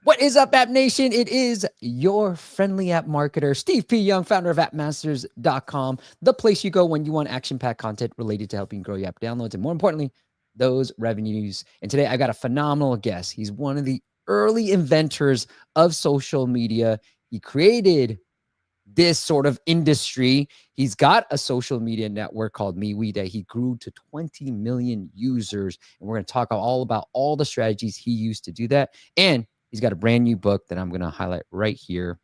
What is up, App Nation? It is your friendly app marketer, Steve P. Young, founder of appmasters.com, the place you go when you want action-packed content related to helping grow your app downloads and, more importantly, those revenues. And today I got a phenomenal guest. He's one of the early inventors of social media. He created this sort of industry. He's got a social media network called MeWe that he grew to 20 million users. And we're going to talk all about all the strategies he used to do that. And he's got a brand new book that I'm going to highlight right here,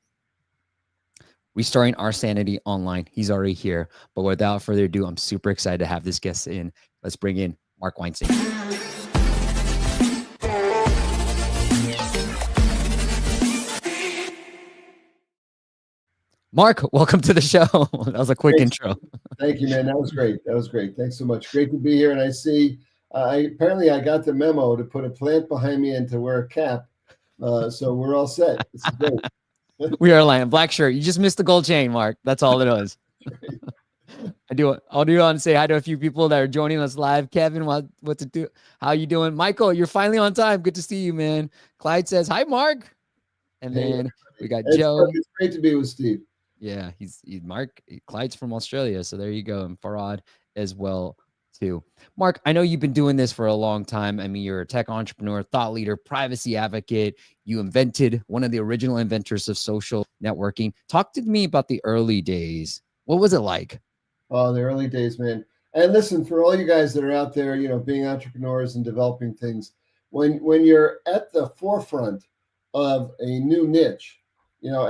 Restoring Our Sanity Online. He's already here. But without further ado, I'm super excited to have this guest in. Let's bring in Mark Weinstein. Mark, welcome to the show. That was a quick intro. Thank you, man. That was great. That was great. Thanks so much. Great to be here. And I see, apparently I got the memo to put a plant behind me and to wear a cap. So we're all set. This is great. We are lying. Black shirt. You just missed the gold chain, Mark. That's all it was. I do want to say hi to a few people that are joining us live. Kevin, what to do? How you doing? Michael, you're finally on time. Good to see you, man. Clyde says, hi, Mark. And then we got Joe. It's great to be with Steve. Yeah, he's Mark. Clyde's from Australia, so there you go. And Farad as well, too. Mark, I know you've been doing this for a long time. I mean, you're a tech entrepreneur, thought leader, privacy advocate. You invented one of the original inventors of social networking. Talk to me about the early days. What was it like? Oh, the early days, man. And listen, for all you guys that are out there, being entrepreneurs and developing things, when you're at the forefront of a new niche,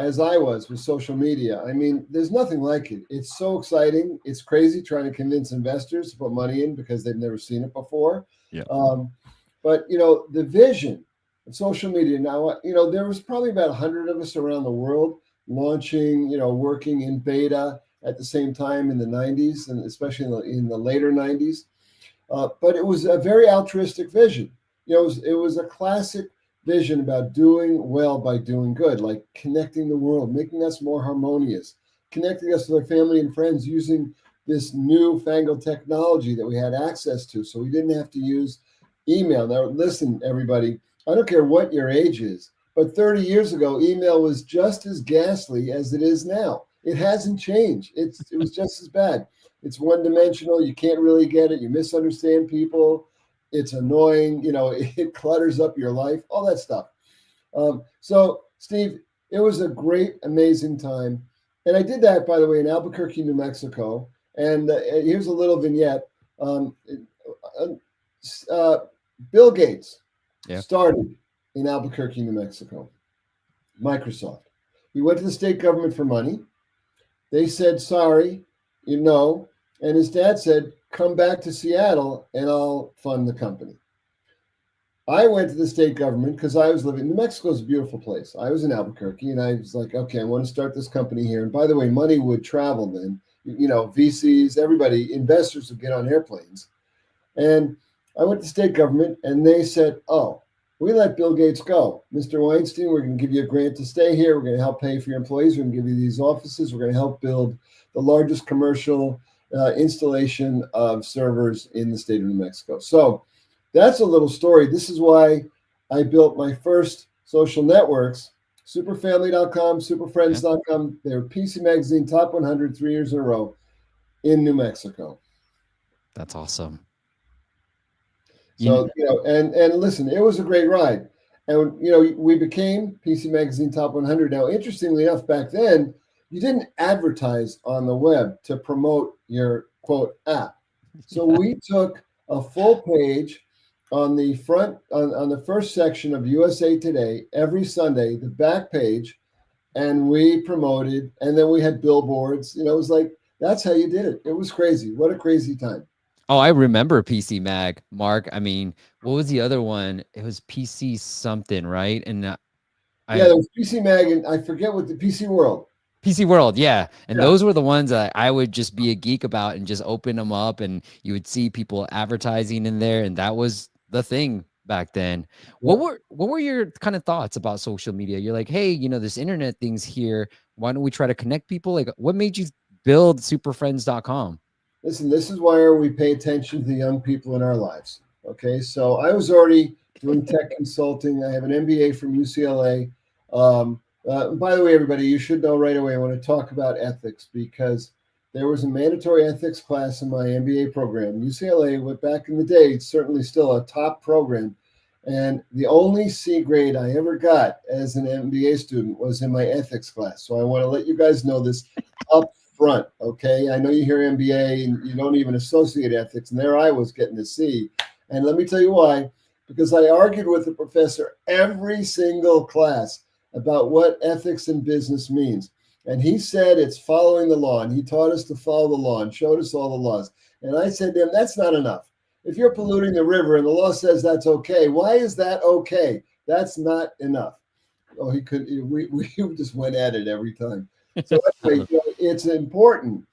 as I was with social media, I mean, there's nothing like it. It's so exciting. It's crazy trying to convince investors to put money in because they've never seen it before. Yeah. But, the vision of social media now, there was probably about 100 of us around the world launching, working in beta at the same time in the 90s, and especially in the later 90s. But it was a very altruistic vision. It was a classic vision about doing well by doing good, like connecting the world, making us more harmonious, connecting us with our family and friends using this newfangled technology that we had access to, so we didn't have to use email. Now, listen, everybody, I don't care what your age is, but 30 years ago, email was just as ghastly as it is now. It hasn't changed. It was just as bad. It's one-dimensional. You can't really get it. You misunderstand people. It's annoying, it clutters up your life, all that stuff. So, Steve, it was a great, amazing time. And I did that, by the way, in Albuquerque, New Mexico. And here's a little vignette. Bill Gates started in Albuquerque, New Mexico, Microsoft. He went to the state government for money. They said, sorry, and his dad said, come back to Seattle and I'll fund the company. I went to the state government because I was living, New Mexico is a beautiful place. I was in Albuquerque and I was like, okay, I want to start this company here. And by the way, money would travel then, VCs, everybody, investors would get on airplanes. And I went to state government and they said, oh, we let Bill Gates go. Mr. Weinstein, we're going to give you a grant to stay here. We're going to help pay for your employees. We're going to give you these offices. We're going to help build the largest commercial installation of servers in the state of New Mexico. So that's a little story. This is why I built my first social networks, superfamily.com, superfriends.com. They were PC Magazine Top 100 3 years in a row in New Mexico. That's awesome. So, and listen, it was a great ride. And, we became PC Magazine Top 100. Now, interestingly enough, back then, you didn't advertise on the web to promote your, quote, app. So we took a full page on the front, on the first section of USA Today every Sunday, the back page, and we promoted, and then we had billboards. It was like, that's how you did it. It was crazy. What a crazy time. Oh, I remember PC Mag, Mark. I mean, what was the other one? It was PC something, right? And there was PC Mag, and I forget what the PC World. PC World, yeah. And those were the ones that I would just be a geek about and just open them up, and you would see people advertising in there, and that was the thing back then. Yeah. What were your kind of thoughts about social media? You're like, hey, this internet thing's here. Why don't we try to connect people? Like, what made you build superfriends.com? Listen, this is why we pay attention to the young people in our lives. Okay, so I was already doing tech consulting. I have an MBA from UCLA. By the way, everybody, you should know right away I want to talk about ethics because there was a mandatory ethics class in my MBA program. UCLA, went back in the day, it's certainly still a top program. And the only C grade I ever got as an MBA student was in my ethics class. So I want to let you guys know this up front, okay? I know you hear MBA and you don't even associate ethics, and there I was getting a C. And let me tell you why. Because I argued with the professor every single class about what ethics in business means. And he said it's following the law. And he taught us to follow the law and showed us all the laws. And I said to him, that's not enough. If you're polluting the river and the law says that's okay, why is that okay? That's not enough. Oh, he could. We just went at it every time. So anyway, it's important.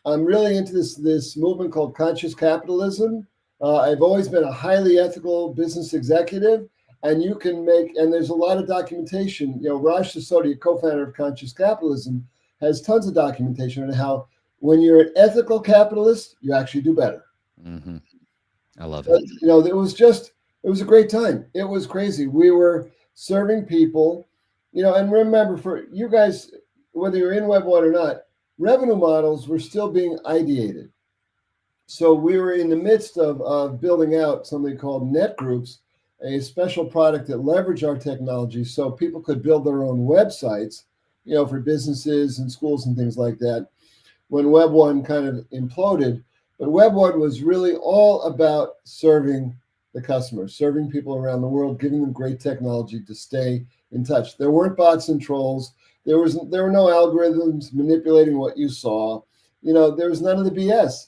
I'm really into this movement called conscious capitalism. I've always been a highly ethical business executive, and you can make. And there's a lot of documentation. Raj Sisodia, co-founder of Conscious Capitalism, has tons of documentation on how when you're an ethical capitalist, you actually do better. Mm-hmm. I love But, it. it was a great time. It was crazy. We were serving people, and remember for you guys, whether you're in Web 1 or not, revenue models were still being ideated. So we were in the midst of building out something called net groups, a special product that leveraged our technology so people could build their own websites, for businesses and schools and things like that when Web 1 kind of imploded. But Web 1 was really all about serving the customers, serving people around the world, giving them great technology to stay in touch. There weren't bots and trolls. There were no algorithms manipulating what you saw. There was none of the BS.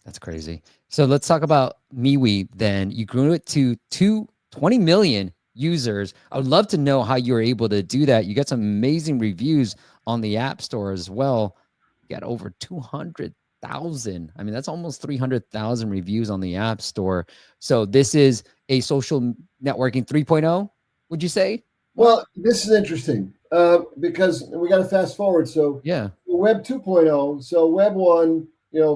That's crazy. So let's talk about MeWe then. You grew it to 20 million users. I would love to know how you were able to do that. You got some amazing reviews on the App Store as well. You got over 200,000. I mean, that's almost 300,000 reviews on the App Store. So this is a social networking 3.0, would you say? Well, this is interesting because we got to fast forward. So Yeah. Web 2.0, so Web 1,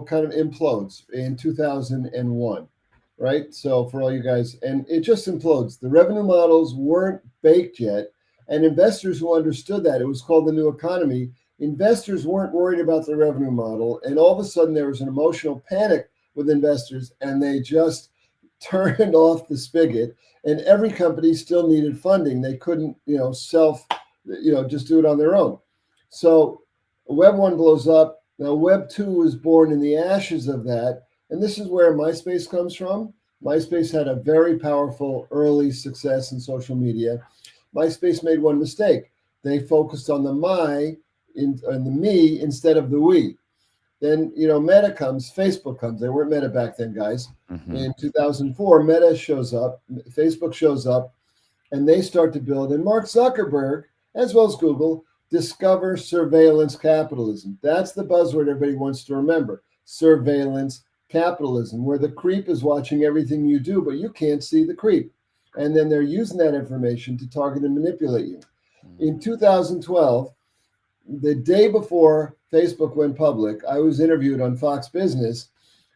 kind of implodes in 2001, right? So for all you guys, and it just implodes. The revenue models weren't baked yet, and investors who understood that, it was called the new economy, investors weren't worried about the revenue model, and all of a sudden there was an emotional panic with investors, and they just turned off the spigot, and every company still needed funding. They couldn't, just do it on their own. So Web 1 blows up. Now, Web 2 was born in the ashes of that. And this is where MySpace comes from. MySpace had a very powerful early success in social media. MySpace made one mistake. They focused on the and the me instead of the we. Then, Meta comes, Facebook comes. They weren't Meta back then, guys. Mm-hmm. In 2004, Meta shows up, Facebook shows up, and they start to build. And Mark Zuckerberg, as well as Google, discover surveillance capitalism. That's the buzzword everybody wants to remember. Surveillance capitalism, where the creep is watching everything you do, but you can't see the creep. And then they're using that information to target and manipulate you. In 2012, the day before Facebook went public, I was interviewed on Fox Business,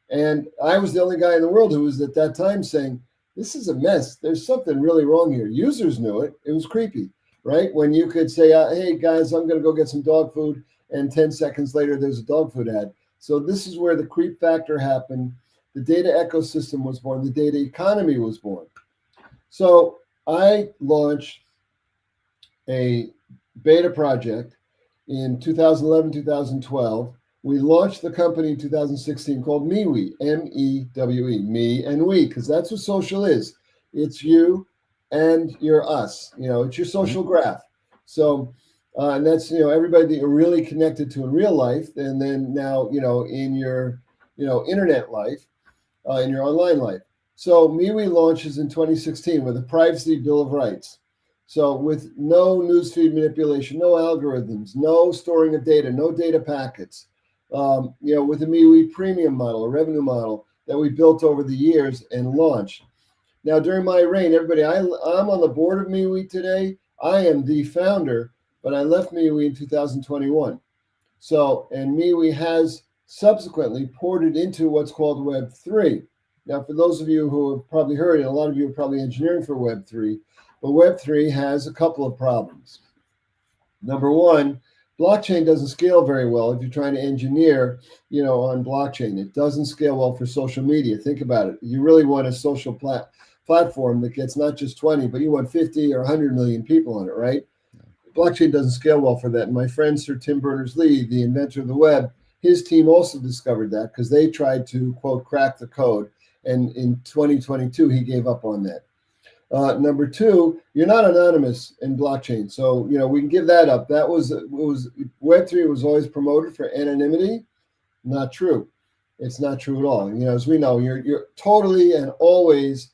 and I was the only guy in the world who was at that time saying, this is a mess. There's something really wrong here. Users knew it. It was creepy, right? When you could say, hey, guys, I'm going to go get some dog food, and 10 seconds later, there's a dog food ad. So this is where the creep factor happened. The data ecosystem was born. The data economy was born. So I launched a beta project in 2011, 2012. We launched the company in 2016 called MeWe, M-E-W-E, me and we, because that's what social is. It's you and you're us. It's your social graph. So, and that's, everybody that you're really connected to in real life, and then now, in your, internet life, in your online life. So MeWe launches in 2016 with a privacy bill of rights. So with no newsfeed manipulation, no algorithms, no storing of data, no data packets, with the MeWe premium model, a revenue model that we built over the years and launched. Now, during my reign, everybody, I'm on the board of MeWe today. I am the founder, but I left MeWe in 2021. So, and MeWe has subsequently ported into what's called Web 3. Now, for those of you who have probably heard, and a lot of you are probably engineering for Web3, but Web3 has a couple of problems. Number one, blockchain doesn't scale very well if you're trying to engineer, on blockchain. It doesn't scale well for social media. Think about it. You really want a social platform that gets not just 20, but you want 50 or 100 million people on it, right? Blockchain doesn't scale well for that. And my friend, Sir Tim Berners-Lee, the inventor of the web, his team also discovered that because they tried to, quote, crack the code. And in 2022, he gave up on that. Number two, you're not anonymous in blockchain. So, we can give that up. Web3 was always promoted for anonymity. Not true. It's not true at all. As we know, you're totally and always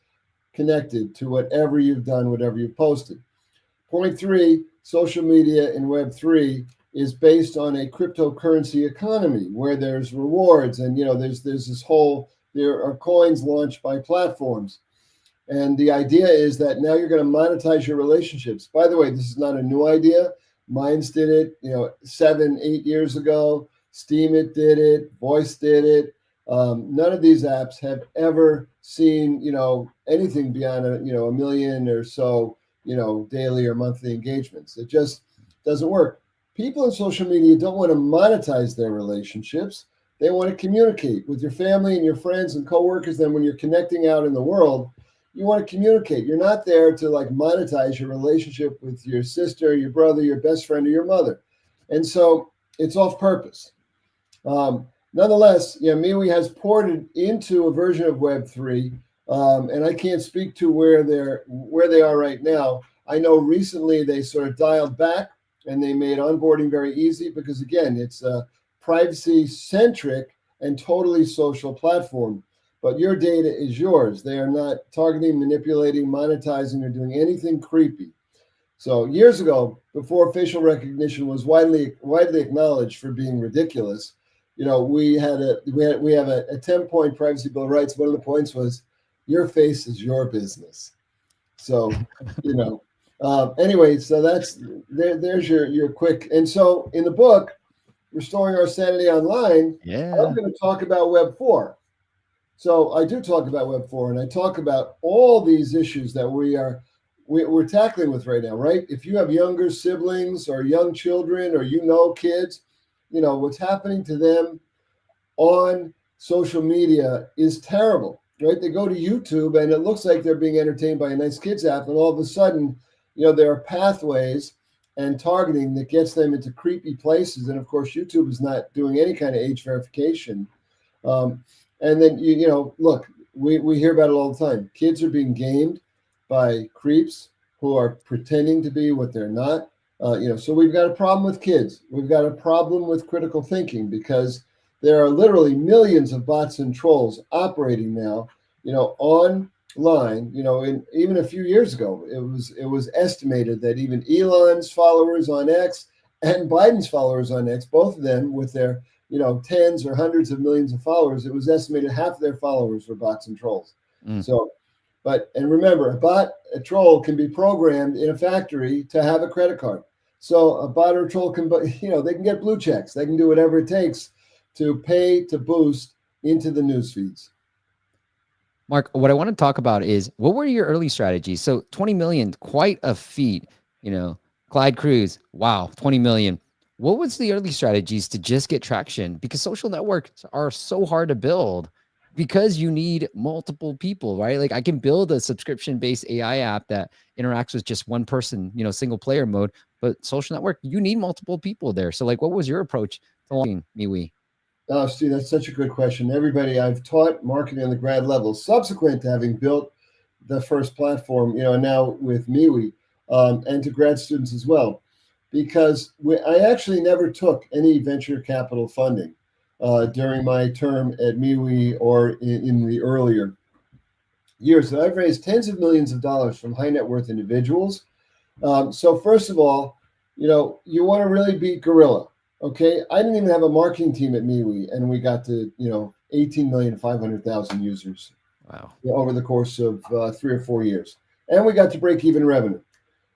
connected to whatever you've done, whatever you've posted. Point three, social media in Web3 is based on a cryptocurrency economy where there's rewards and, there are coins launched by platforms. And the idea is that now you're going to monetize your relationships. By the way, this is not a new idea. Minds did it, 7-8 years ago. Steemit did it. Voice did it. None of these apps have ever seen, anything beyond a million or so, daily or monthly engagements. It just doesn't work. People in social media don't want to monetize their relationships. They want to communicate with your family and your friends and coworkers. Then when you're connecting out in the world, you want to communicate. You're not there to monetize your relationship with your sister, your brother, your best friend, or your mother. And so it's off purpose. Nonetheless, MeWe has ported into a version of Web3, and I can't speak to where they are right now. I know recently they sort of dialed back and they made onboarding very easy because, again, it's a privacy-centric and totally social platform. But your data is yours. They are not targeting, manipulating, monetizing, or doing anything creepy. So years ago, before facial recognition was widely acknowledged for being ridiculous, we have a 10-point privacy bill of rights. One of the points was your face is your business. So, anyway, so there's your quick. And so in the book, Restoring Our Sanity Online, I'm going to talk about Web 4. So I do talk about Web 4, and I talk about all these issues that we're tackling with right now, right? If you have younger siblings or young children or kids, what's happening to them on social media is terrible, right? They go to YouTube and it looks like they're being entertained by a nice kids app, and all of a sudden, there are pathways and targeting that gets them into creepy places. And of course, YouTube is not doing any kind of age verification. And then, look, we hear about it all the time. Kids are being gamed by creeps who are pretending to be what they're not. So we've got a problem with kids. We've got a problem with critical thinking because there are literally millions of bots and trolls operating now, online. Even a few years ago, it was estimated that even Elon's followers on X and Biden's followers on X, both of them with their tens or hundreds of millions of followers, it was estimated half their followers were bots and trolls. So, and remember, a troll can be programmed in a factory to have a credit card. So a bot or a troll can, they can get blue checks. They can do whatever it takes to pay to boost into the news feeds. Mark, what I want to talk about is what were your early strategies? So 20 million, quite a feat, Clyde Cruz, wow, 20 million. What was the early strategies to just get traction? Because social networks are so hard to build because you need multiple people, right? Like I can build a subscription-based AI app that interacts with just one person, single player mode, but social network, you need multiple people there. So what was your approach to launching MeWe? Oh, Steve, that's such a good question. Everybody, I've taught marketing on the grad level subsequent to having built the first platform, now with MeWe, and to grad students as well. Because I actually never took any venture capital funding during my term at MeWe or in the earlier years. So I've raised tens of millions of dollars from high net worth individuals. So first of all, you want to really be guerrilla. Okay, I didn't even have a marketing team at MeWe, and we got to 18,500,000 users. Wow! Over the course of 3 or 4 years, and we got to break even revenue.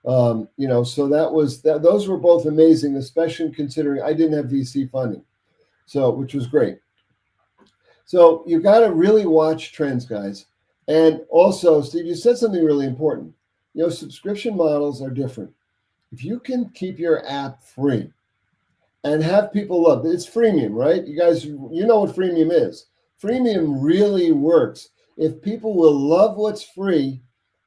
So that was that. Those were both amazing, especially considering I didn't have VC funding, which was great. So you got to really watch trends, guys. And also, Steve, you said something really important. Subscription models are different. If you can keep your app free and have people love it, it's freemium, right? You guys, you know what freemium is. Freemium really works. If people will love what's free,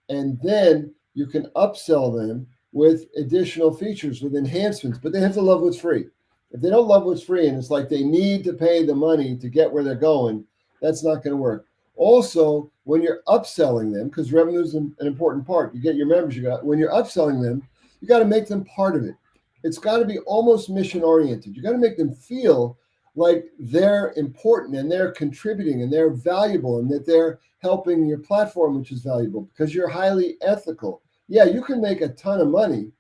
and then you can upsell them with additional features, with enhancements, but they have to love what's free. If they don't love what's free and it's like they need to pay the money to get where they're going, that's not going to work. Also, when you're upselling them, because revenue is an important part, you get your members, when you're upselling them, you got to make them part of it. It's got to be almost mission oriented. You got to make them feel like they're important and they're contributing and they're valuable and that they're helping your platform, which is valuable because you're highly ethical. Yeah, you can make a ton of money,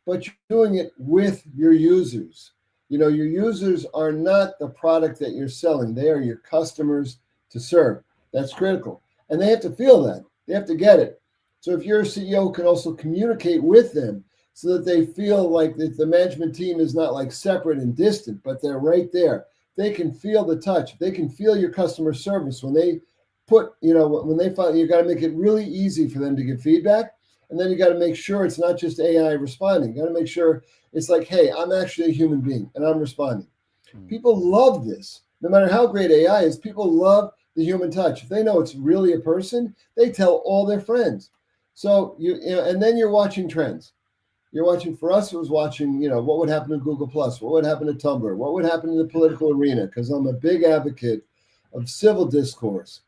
but you're doing it with your users. Your users are not the product that you're selling. They are your customers to serve. That's critical. And they have to feel that. They have to get it. So if you're a CEO who can also communicate with them so that they feel like that the management team is not like separate and distant, but they're right there. They can feel the touch. They can feel your customer service when they when they find, you got to make it really easy for them to give feedback. And then you got to make sure it's not just AI responding. You got to make sure it's like, hey, I'm actually a human being and I'm responding. People love this. No matter how great AI is, people love the human touch. If they know it's really a person, they tell all their friends. So and then you're watching trends. You're watching, for us, it was watching, what would happen to Google Plus, what would happen to Tumblr, what would happen in the political arena, because I'm a big advocate of civil discourse,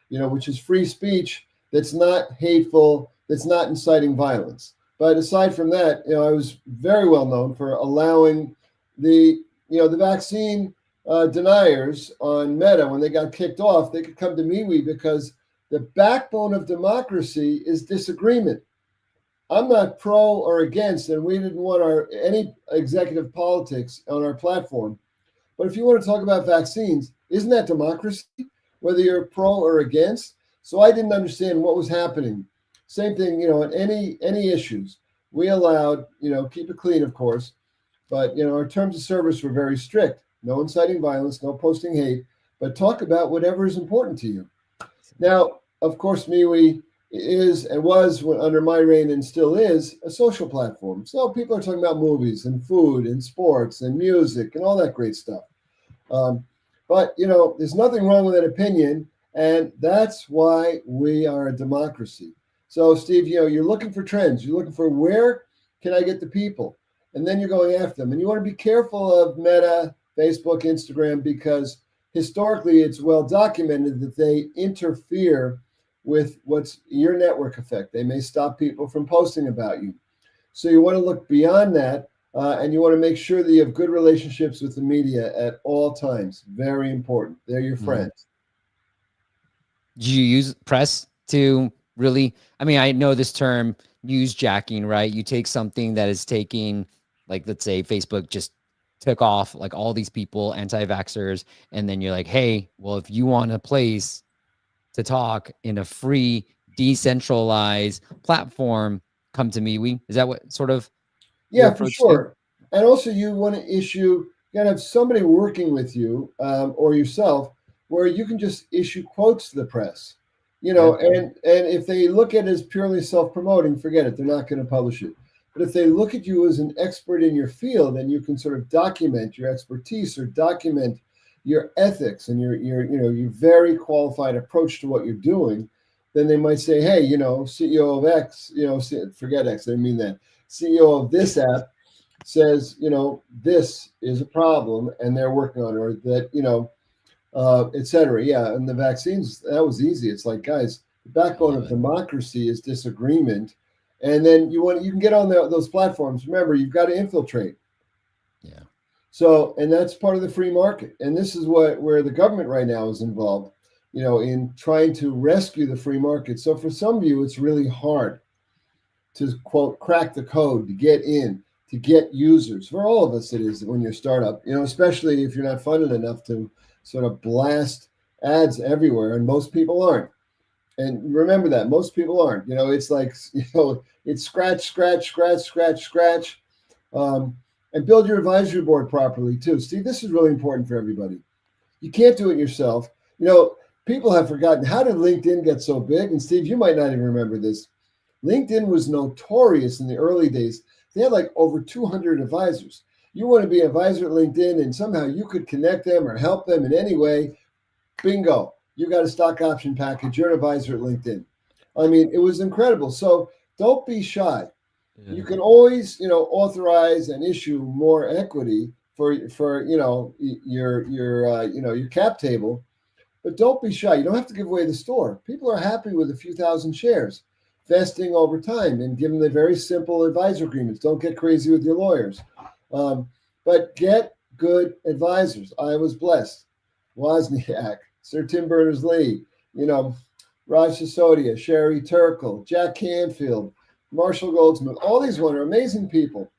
which is free speech that's not hateful, that's not inciting violence. But aside from that, I was very well known for allowing the vaccine deniers on Meta, when they got kicked off, they could come to MeWe because the backbone of democracy is disagreement. I'm not pro or against, and we didn't want any executive politics on our platform. But if you want to talk about vaccines, isn't that democracy? Whether you're pro or against. So I didn't understand what was happening. Same thing, in any issues, we allowed, keep it clean, of course, but our terms of service were very strict. No inciting violence, no posting hate, but talk about whatever is important to you. Now, of course, MeWe is and was under my reign and still is a social platform. So people are talking about movies and food and sports and music and all that great stuff. But there's nothing wrong with an opinion, and that's why we are a democracy. So Steve, you're looking for trends. You're looking for where can I get the people, and then you're going after them. And you want to be careful of Meta, Facebook, Instagram, because historically it's well documented that they interfere with what's your network effect. They may stop people from posting about you. So you want to look beyond that, and you want to make sure that you have good relationships with the media at all times. Very important. They're your friends. Do you use press to really, I know this term, newsjacking, right? You take something that is taking, like, let's say Facebook just took off like all these people, anti-vaxxers, and then you're like, hey, well, if you want a place to talk in a free, decentralized platform, come to MeWe. Is that what sort of your Yeah, for approach to? sure. And also, you want to you got to have somebody working with you or yourself where you can just issue quotes to the press. And if they look at it as purely self-promoting, forget it. They're not going to publish it. But if they look at you as an expert in your field, and you can sort of document your expertise or document your ethics and your very qualified approach to what you're doing, then they might say, hey, CEO of X, forget X, I didn't mean that. CEO of this app says, this is a problem and they're working on it, or that, et cetera. Yeah. And the vaccines, that was easy. It's like, guys, the backbone of democracy is disagreement. And then you can get on those platforms. Remember, you've got to infiltrate. Yeah. So, and that's part of the free market. And this is where the government right now is involved, in trying to rescue the free market. So for some of you, it's really hard to, quote, crack the code, to get in, to get users. For all of us, it is when you're a startup, especially if you're not funded enough to sort of blast ads everywhere. And most people aren't. And remember that most people aren't. It's like, it's scratch, scratch, scratch, scratch, scratch. And build your advisory board properly too. Steve, this is really important for everybody. You can't do it yourself. You know, people have forgotten, how did LinkedIn get so big? And Steve, you might not even remember this. LinkedIn was notorious in the early days. They had like over 200 advisors. You want to be an advisor at LinkedIn and somehow you could connect them or help them in any way. Bingo. You got a stock option package. You're an advisor at LinkedIn. I mean, it was incredible. So don't be shy. You Yeah. can always, authorize and issue more equity for your cap table, but don't be shy. You don't have to give away the store. People are happy with a few thousand shares vesting over time, and give them the very simple advisor agreements. Don't get crazy with your lawyers, um, but get good advisors. I was blessed. Wozniak, Sir Tim Berners-Lee, you know, Raj Sisodia, Sherry Turkle, Jack Canfield, Marshall Goldsmith. All these one are amazing people.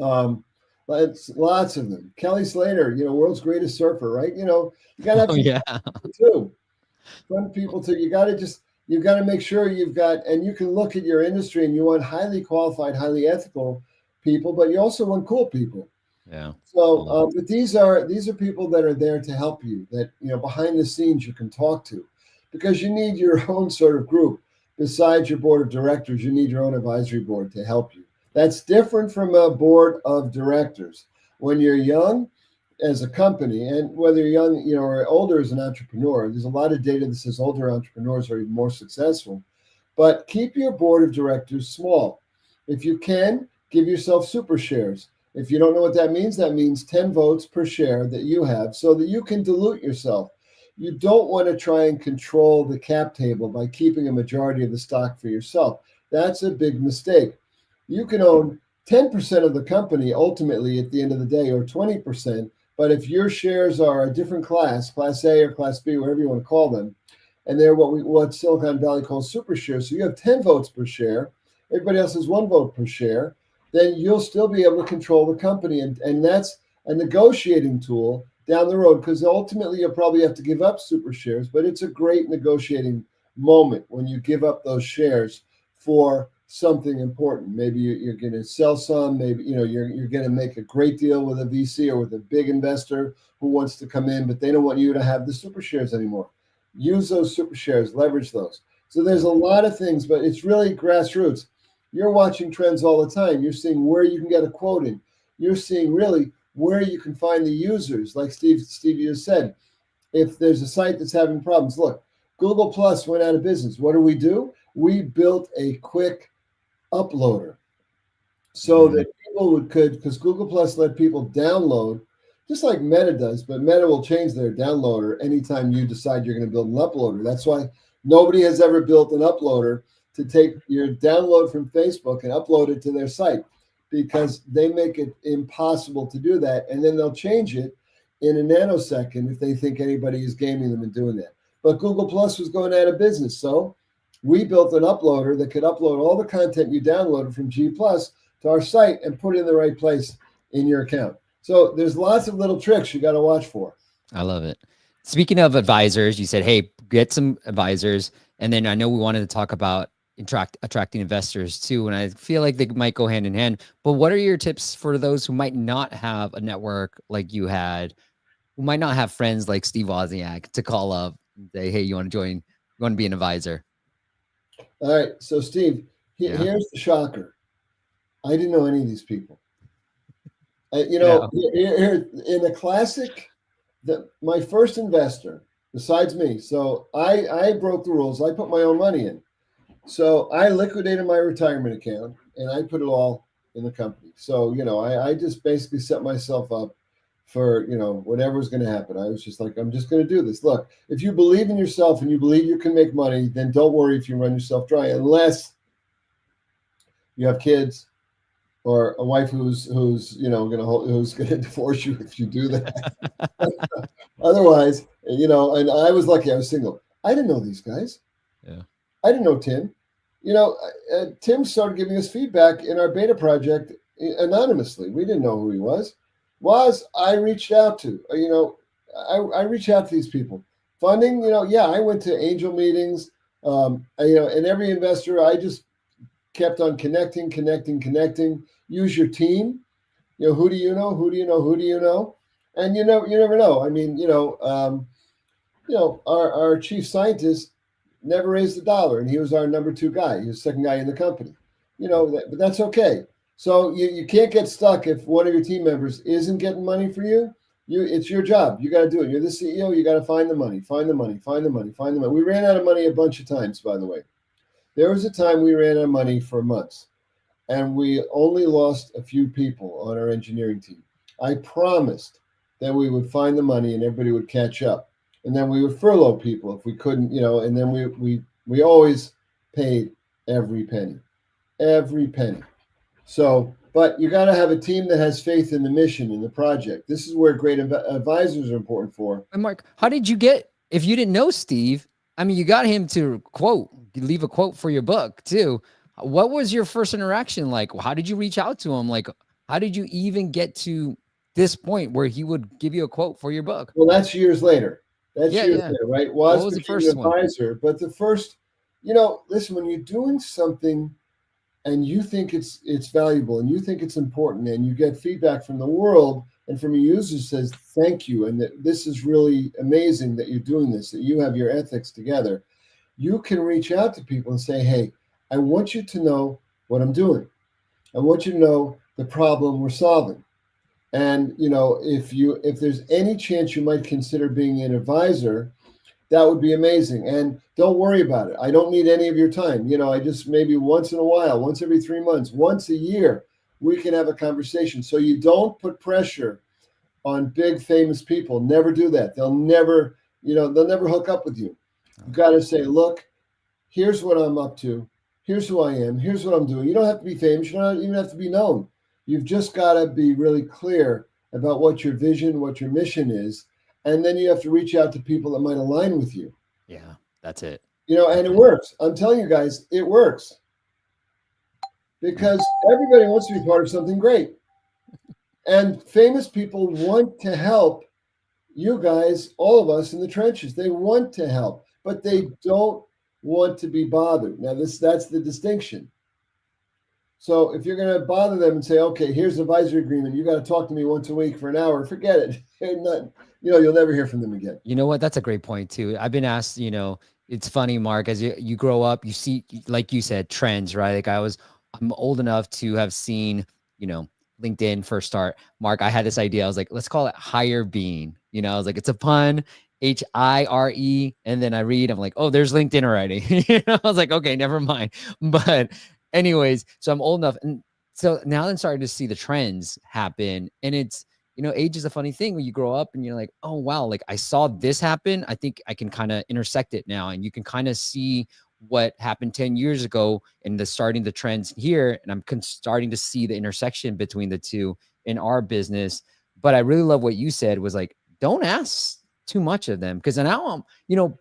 Um, lots of them. Kelly Slater, world's greatest surfer, right? You got to have Oh some yeah. too. Fun people too. You've got to make sure you've got, and you can look at your industry and you want highly qualified, highly ethical people, but you also want cool people. Yeah. So, Well, but these are people that are there to help you. That behind the scenes you can talk to, because you need your own sort of group. Besides your board of directors, you need your own advisory board to help you. That's different from a board of directors. When you're young, as a company, and whether you're young, or older as an entrepreneur, there's a lot of data that says older entrepreneurs are even more successful. But keep your board of directors small. If you can, give yourself super shares. If you don't know what that means 10 votes per share that you have so that you can dilute yourself. You don't want to try and control the cap table by keeping a majority of the stock for yourself. That's a big mistake. You can own 10% of the company ultimately at the end of the day, or 20%. But if your shares are a different class A or class B, whatever you want to call them, and they're what Silicon Valley calls super shares, so you have 10 votes per share, everybody else has 1 vote per share, then you'll still be able to control the company. And that's a negotiating tool down the road, because ultimately you'll probably have to give up super shares, but it's a great negotiating moment when you give up those shares for something important. Maybe you're going to sell some. Maybe you're going to make a great deal with a VC or with a big investor who wants to come in, but they don't want you to have the super shares anymore. Use those super shares, leverage those. So there's yeah. a lot of things, but it's really grassroots. You're watching trends all the time. You're seeing where you can get a quote in. You're seeing really where you can find the users, like Steve just said. If there's a site that's having problems, look, Google Plus went out of business. What do? We built a quick uploader so Mhm. that could, because Google Plus let people download, just like Meta does, but Meta will change their downloader anytime you decide you're going to build an uploader. That's why nobody has ever built an uploader to take your download from Facebook and upload it to their site, because they make it impossible to do that. And then they'll change it in a nanosecond if they think anybody is gaming them and doing that. But Google Plus was going out of business. So we built an uploader that could upload all the content you downloaded from G Plus to our site and put it in the right place in your account. So there's lots of little tricks you got to watch for. I love it. Speaking of advisors, you said, hey, get some advisors. And then I know we wanted to talk about attracting investors too. And I feel like they might go hand in hand. But what are your tips for those who might not have a network like you had, who might not have friends like Steve Wozniak to call up and say, hey, you want to join? You want to be an advisor? All right. So, Steve, Yeah. here's the shocker. I didn't know any of these people. Yeah. Here, in a classic, my first investor, besides me, so I broke the rules. I put my own money in. So I liquidated my retirement account and I put it all in the company. So, I just basically set myself up for, whatever's going to happen. I was just like, I'm just going to do this. Look, if you believe in yourself and you believe you can make money, then don't worry if you run yourself dry, unless you have kids or a wife who's who's going to divorce you if you do that. Otherwise, and I was lucky I was single. I didn't know these guys. Yeah. I didn't know Tim. Tim started giving us feedback in our beta project anonymously. We didn't know who he was. I reached out to, I reached out to these people. Funding, yeah, I went to angel meetings, and every investor, I just kept on connecting. Use your team. Who do you know? Who do you know? Who do you know? And you never know. I mean, our chief scientist never raised a dollar, and he was our number two guy. He was the second guy in the company. But that's okay. So you can't get stuck if one of your team members isn't getting money for you. It's your job. You got to do it. You're the CEO. You got to find the money, find the money, find the money, find the money. We ran out of money a bunch of times, by the way. There was a time we ran out of money for months, and we only lost a few people on our engineering team. I promised that we would find the money and everybody would catch up, and then we would furlough people if we couldn't, and then we always paid every penny, every penny. So, but you got to have a team that has faith in the mission and the project. This is where great advisors are important for. And Mark, how did you get, if you didn't know Steve, I mean, you got him to leave a quote for your book too. What was your first interaction like? How did you reach out to him? Like, how did you even get to this point where he would give you a quote for your book? Well, that's years later. That's Yeah, years yeah. later, right? What was the became first an one? advisor, but the first, listen, when you're doing something and you think it's valuable and you think it's important and you get feedback from the world and from your users says thank you and that this is really amazing that you're doing this, that you have your ethics together, you can reach out to people and say, hey, I want you to know what I'm doing. I want you to know the problem we're solving. And if there's any chance you might consider being an advisor, that would be amazing. And don't worry about it. I don't need any of your time. I just maybe once in a while, once every 3 months, once a year, we can have a conversation. So you don't put pressure on big famous people. Never do that. They'll never hook up with you. You got to say, look, here's what I'm up to. Here's who I am. Here's what I'm doing. You don't have to be famous. You don't even have to be known. You've just got to be really clear about what your vision, what your mission is. And then you have to reach out to people that might align with you. Yeah, that's it. And it works. I'm telling you guys, it works. Because everybody wants to be part of something great. And famous people want to help you guys, all of us in the trenches. They want to help, but they don't want to be bothered. Now, that's the distinction. So if you're going to bother them and say, okay, here's an advisory agreement, you got to talk to me once a week for an hour, forget it. You'll never hear from them again. You know what? That's a great point too. I've been asked, it's funny, Mark, as you grow up, you see, like you said, trends, right? Like I'm old enough to have seen, LinkedIn first start. Mark, I had this idea. I was like, let's call it higher being. I was like, it's a pun, HIRE. And then I'm like, oh, there's LinkedIn already. I was like, okay, never mind. But anyways, so I'm old enough. And so now I'm starting to see the trends happen. And it's, age is a funny thing when you grow up and you're like, oh, wow, like I saw this happen. I think I can kind of intersect it now. And you can kind of see what happened 10 years ago and starting the trends here. And I'm starting to see the intersection between the two in our business. But I really love what you said was like, don't ask too much of them. Because now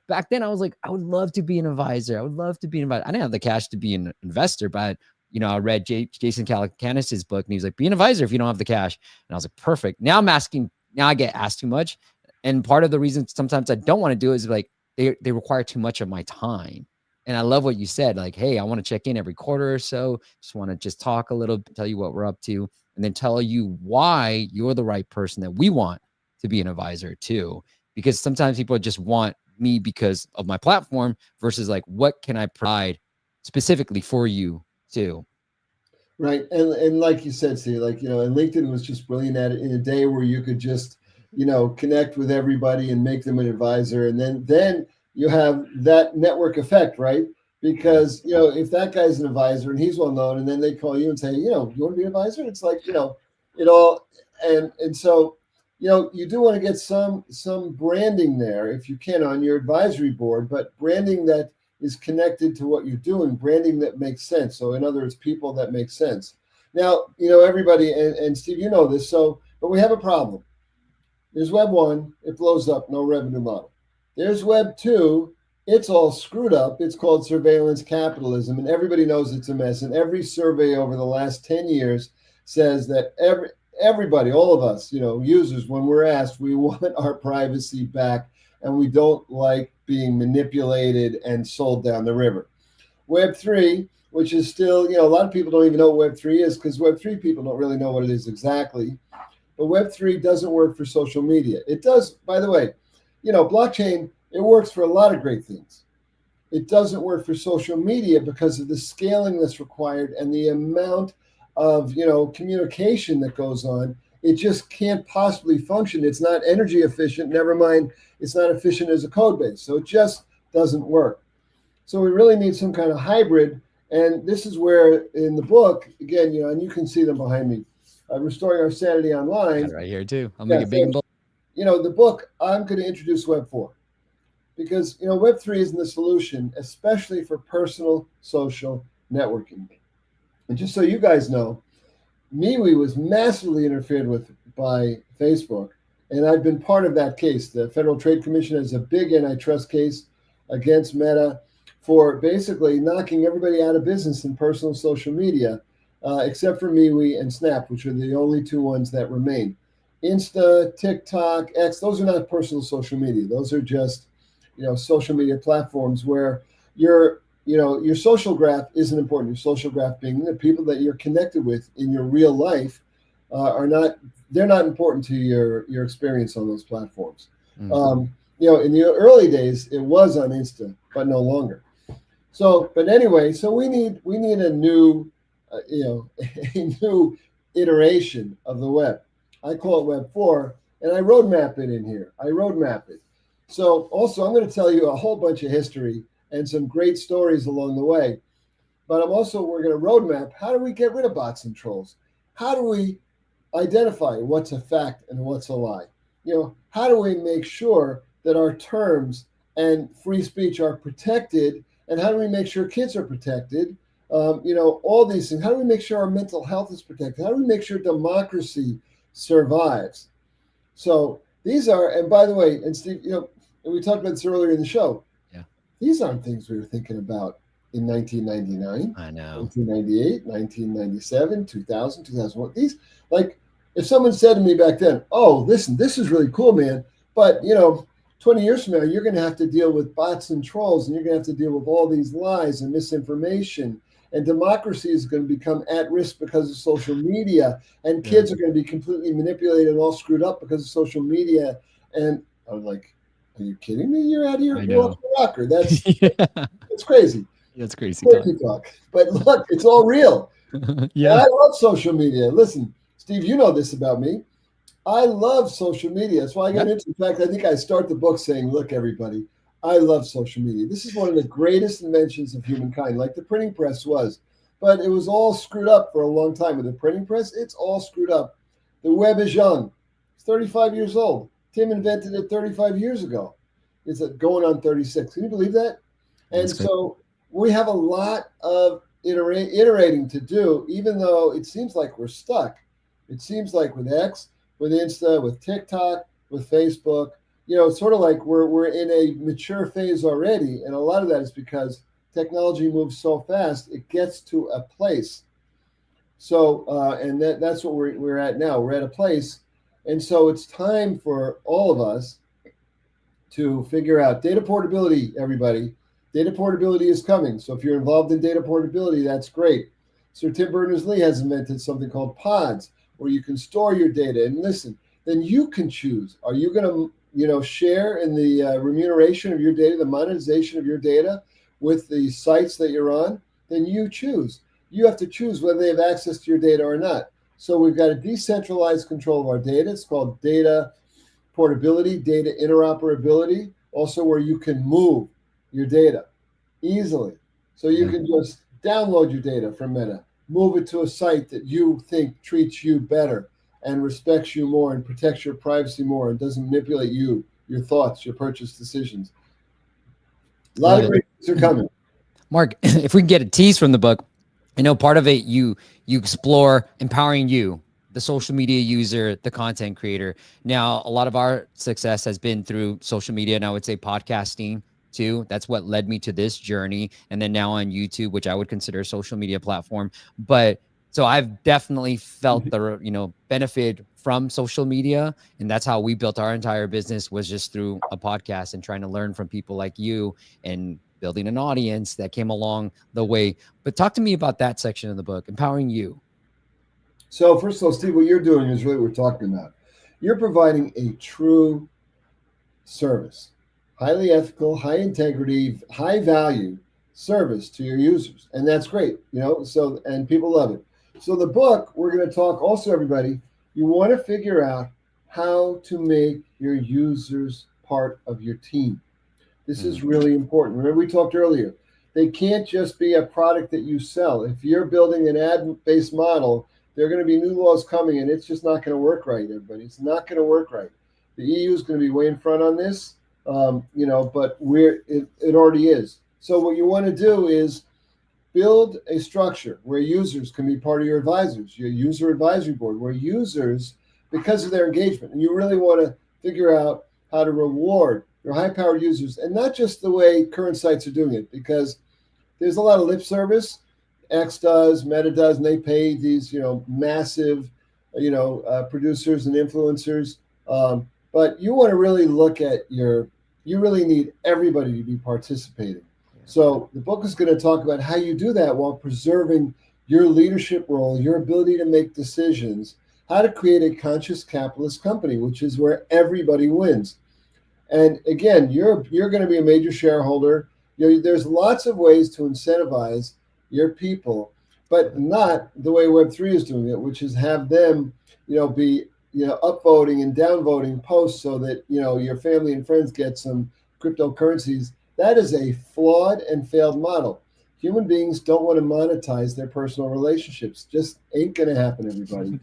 back then I was like, I would love to be an advisor. I would love to be an advisor. I didn't have the cash to be an investor, but I read Jason Calacanis' book and he was like, be an advisor if you don't have the cash. And I was like, perfect. Now I get asked too much. And part of the reason sometimes I don't want to do it is like, they require too much of my time. And I love what you said, like, hey, I want to check in every quarter or so. Just want to just talk a little, tell you what we're up to, and then tell you why you're the right person that we want to be an advisor too. Because sometimes people just want me because of my platform versus like, what can I provide specifically for you too? Right. And like you said, see, and LinkedIn was just brilliant at it in a day where you could just, connect with everybody and make them an advisor. And then you have that network effect, right? Because, if that guy's an advisor and he's well known, and then they call you and say, you want to be an advisor? It's like, it all, and so, you do want to get some branding there if you can on your advisory board, but branding that is connected to what you're doing, branding that makes sense. So in other words, people that make sense. Now, everybody, and Steve, this, but we have a problem. There's Web 1, it blows up, no revenue model. There's Web 2, it's all screwed up. It's called surveillance capitalism, and everybody knows it's a mess. And every survey over the last 10 years says that everybody, all of us, users, when we're asked, we want our privacy back, and we don't like being manipulated and sold down the river. Web 3, which is still, a lot of people don't even know what Web 3 is because Web 3 people don't really know what it is exactly. But Web 3 doesn't work for social media. It does, by the way, blockchain It works for a lot of great things. It doesn't work for social media because of the scaling that's required and the amount of communication that goes on. It just can't possibly function. It's not energy efficient. Never mind, it's not efficient as a code base. So it just doesn't work. So we really need some kind of hybrid. And this is where in the book, again, and you can see them behind me, Restoring Our Sanity Got it Online. right here too. I'll make Yeah, it big and thanks. bold. The book, I'm going to introduce Web 4 because, Web 3 isn't the solution, especially for personal social networking. And just so you guys know, MeWe was massively interfered with by Facebook, and I've been part of that case. The Federal Trade Commission has a big antitrust case against Meta for basically knocking everybody out of business in personal social media, except for MeWe and Snap, which are the only two ones that remain. Insta, TikTok, X, those are not personal social media. Those are just, social media platforms where your social graph isn't important. Your social graph being the people that you're connected with in your real life they're not important to your experience on those platforms. Mm. In the early days, it was on Insta, but no longer. So, but anyway, so we need a new, a new iteration of the web. I call it Web 4, and I roadmap it in here. I roadmap it. So also, I'm going to tell you a whole bunch of history and some great stories along the way. But we're going to roadmap how do we get rid of bots and trolls? How do we identify what's a fact and what's a lie? How do we make sure that our terms and free speech are protected? And how do we make sure kids are protected? All these things. How do we make sure our mental health is protected? How do we make sure democracy survives? So these are, and by the way, and Steve, and we talked about this earlier in the show. Yeah. These aren't things we were thinking about in 1999, I know. 1998, 1997, 2000, 2001. These, like, if someone said to me back then, "Oh, listen, this is really cool, man, but 20 years from now, you're going to have to deal with bots and trolls, and you're going to have to deal with all these lies and misinformation, and democracy is going to become at risk because of social media, and kids are going to be completely manipulated and all screwed up because of social media." And I'm like, "Are you kidding me? You're out of your I you're off know. the rocker. That's Yeah. it's crazy." That's crazy talk. Turkey talk. But look, it's all real. And Yeah. I love social media. Listen, Steve, you know this about me. I love social media. That's why I got Yeah. into. In fact, I think I start the book saying, "Look, everybody, I love social media. This is one of the greatest inventions of humankind, like the printing press was. But it was all screwed up for a long time. With the printing press, it's all screwed up. The web is young. It's 35 years old. Tim invented it 35 years ago. It's going on 36. Can you believe that? And That's good. so we have a lot of iterating to do, even though it seems like we're stuck. It seems like with X, with Insta, with TikTok, with Facebook, it's sort of like we're in a mature phase already. And a lot of that is because technology moves so fast, it gets to a place. So, and that's what we're at now. We're at a place. And so it's time for all of us to figure out data portability, everybody. Data portability is coming. So if you're involved in data portability, that's great. Sir Tim Berners-Lee has invented something called pods, where you can store your data. And listen, then you can choose. Are you going to, share in the remuneration of your data, the monetization of your data with the sites that you're on? Then you choose. You have to choose whether they have access to your data or not. So we've got a decentralized control of our data. It's called data portability, data interoperability, also where you can move your data easily. So you Yeah. can just download your data from Meta, move it to a site that you think treats you better and respects you more and protects your privacy more and doesn't manipulate you, your thoughts, your purchase decisions. A lot Love of it. great things are coming. Mark, if we can get a tease from the book, I know part of it you explore empowering you, the social media user, the content creator. Now, a lot of our success has been through social media, and I would say podcasting too. That's what led me to this journey. And then now on YouTube, which I would consider a social media platform. But so I've definitely felt the benefit from social media, and that's how we built our entire business, was just through a podcast and trying to learn from people like you and building an audience that came along the way. But talk to me about that section of the book, empowering you. So, first of all, Steve, what you're doing is really what we're talking about. You're providing a true service. highly ethical, high integrity, high value service to your users. And that's great, so, and people love it. So the book, we're going to talk also, everybody, you want to figure out how to make your users part of your team. This is Mm, really important. Remember, we talked earlier. They can't just be a product that you sell. If you're building an ad based model, there are going to be new laws coming, and it's just not going to work right, everybody. It's not going to work right. The EU is going to be way in front on this, but it already is. So, what you want to do is build a structure where users can be part of your advisors, your user advisory board, where users, because of their engagement, and you really want to figure out how to reward your high powered users, and not just the way current sites are doing it, because there's a lot of lip service. X does, Meta does, and they pay these, massive, producers and influencers. But you want to really look at you really need everybody to be participating. yeah. So the book is going to talk about how you do that while preserving your leadership role, your ability to make decisions, how to create a conscious capitalist company, which is where everybody wins. And again, you're going to be a major shareholder. There's lots of ways to incentivize your people, but not the way Web3 is doing it, which is have them, be upvoting and downvoting posts so that your family and friends get some cryptocurrencies. That is a flawed and failed model. Human beings don't want to monetize their personal relationships. Just ain't going to happen, everybody.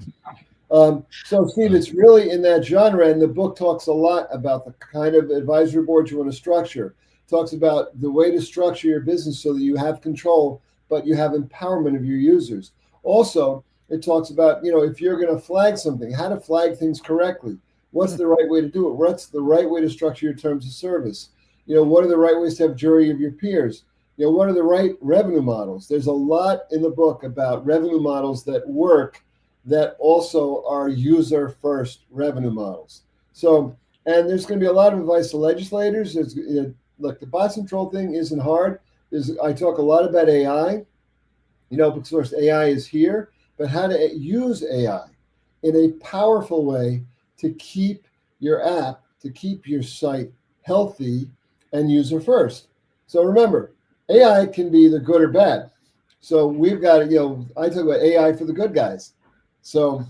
So, Steve, Uh, it's really in that genre, and the book talks a lot about the kind of advisory board you want to structure. It talks about the way to structure your business so that you have control, but you have empowerment of your users. Also, it talks about, if you're going to flag something, how to flag things correctly. What's mm, the right way to do it? What's the right way to structure your terms of service? What are the right ways to have jury of your peers? What are the right revenue models? There's a lot in the book about revenue models that work that also are user first revenue models. So, and there's going to be a lot of advice to legislators. Look, the bots control thing isn't hard. I talk a lot about AI, because AI is here, but how to use AI in a powerful way to keep your app, to keep your site healthy and user first. So remember, AI can be either good or bad. So we've got, I talk about AI for the good guys. So,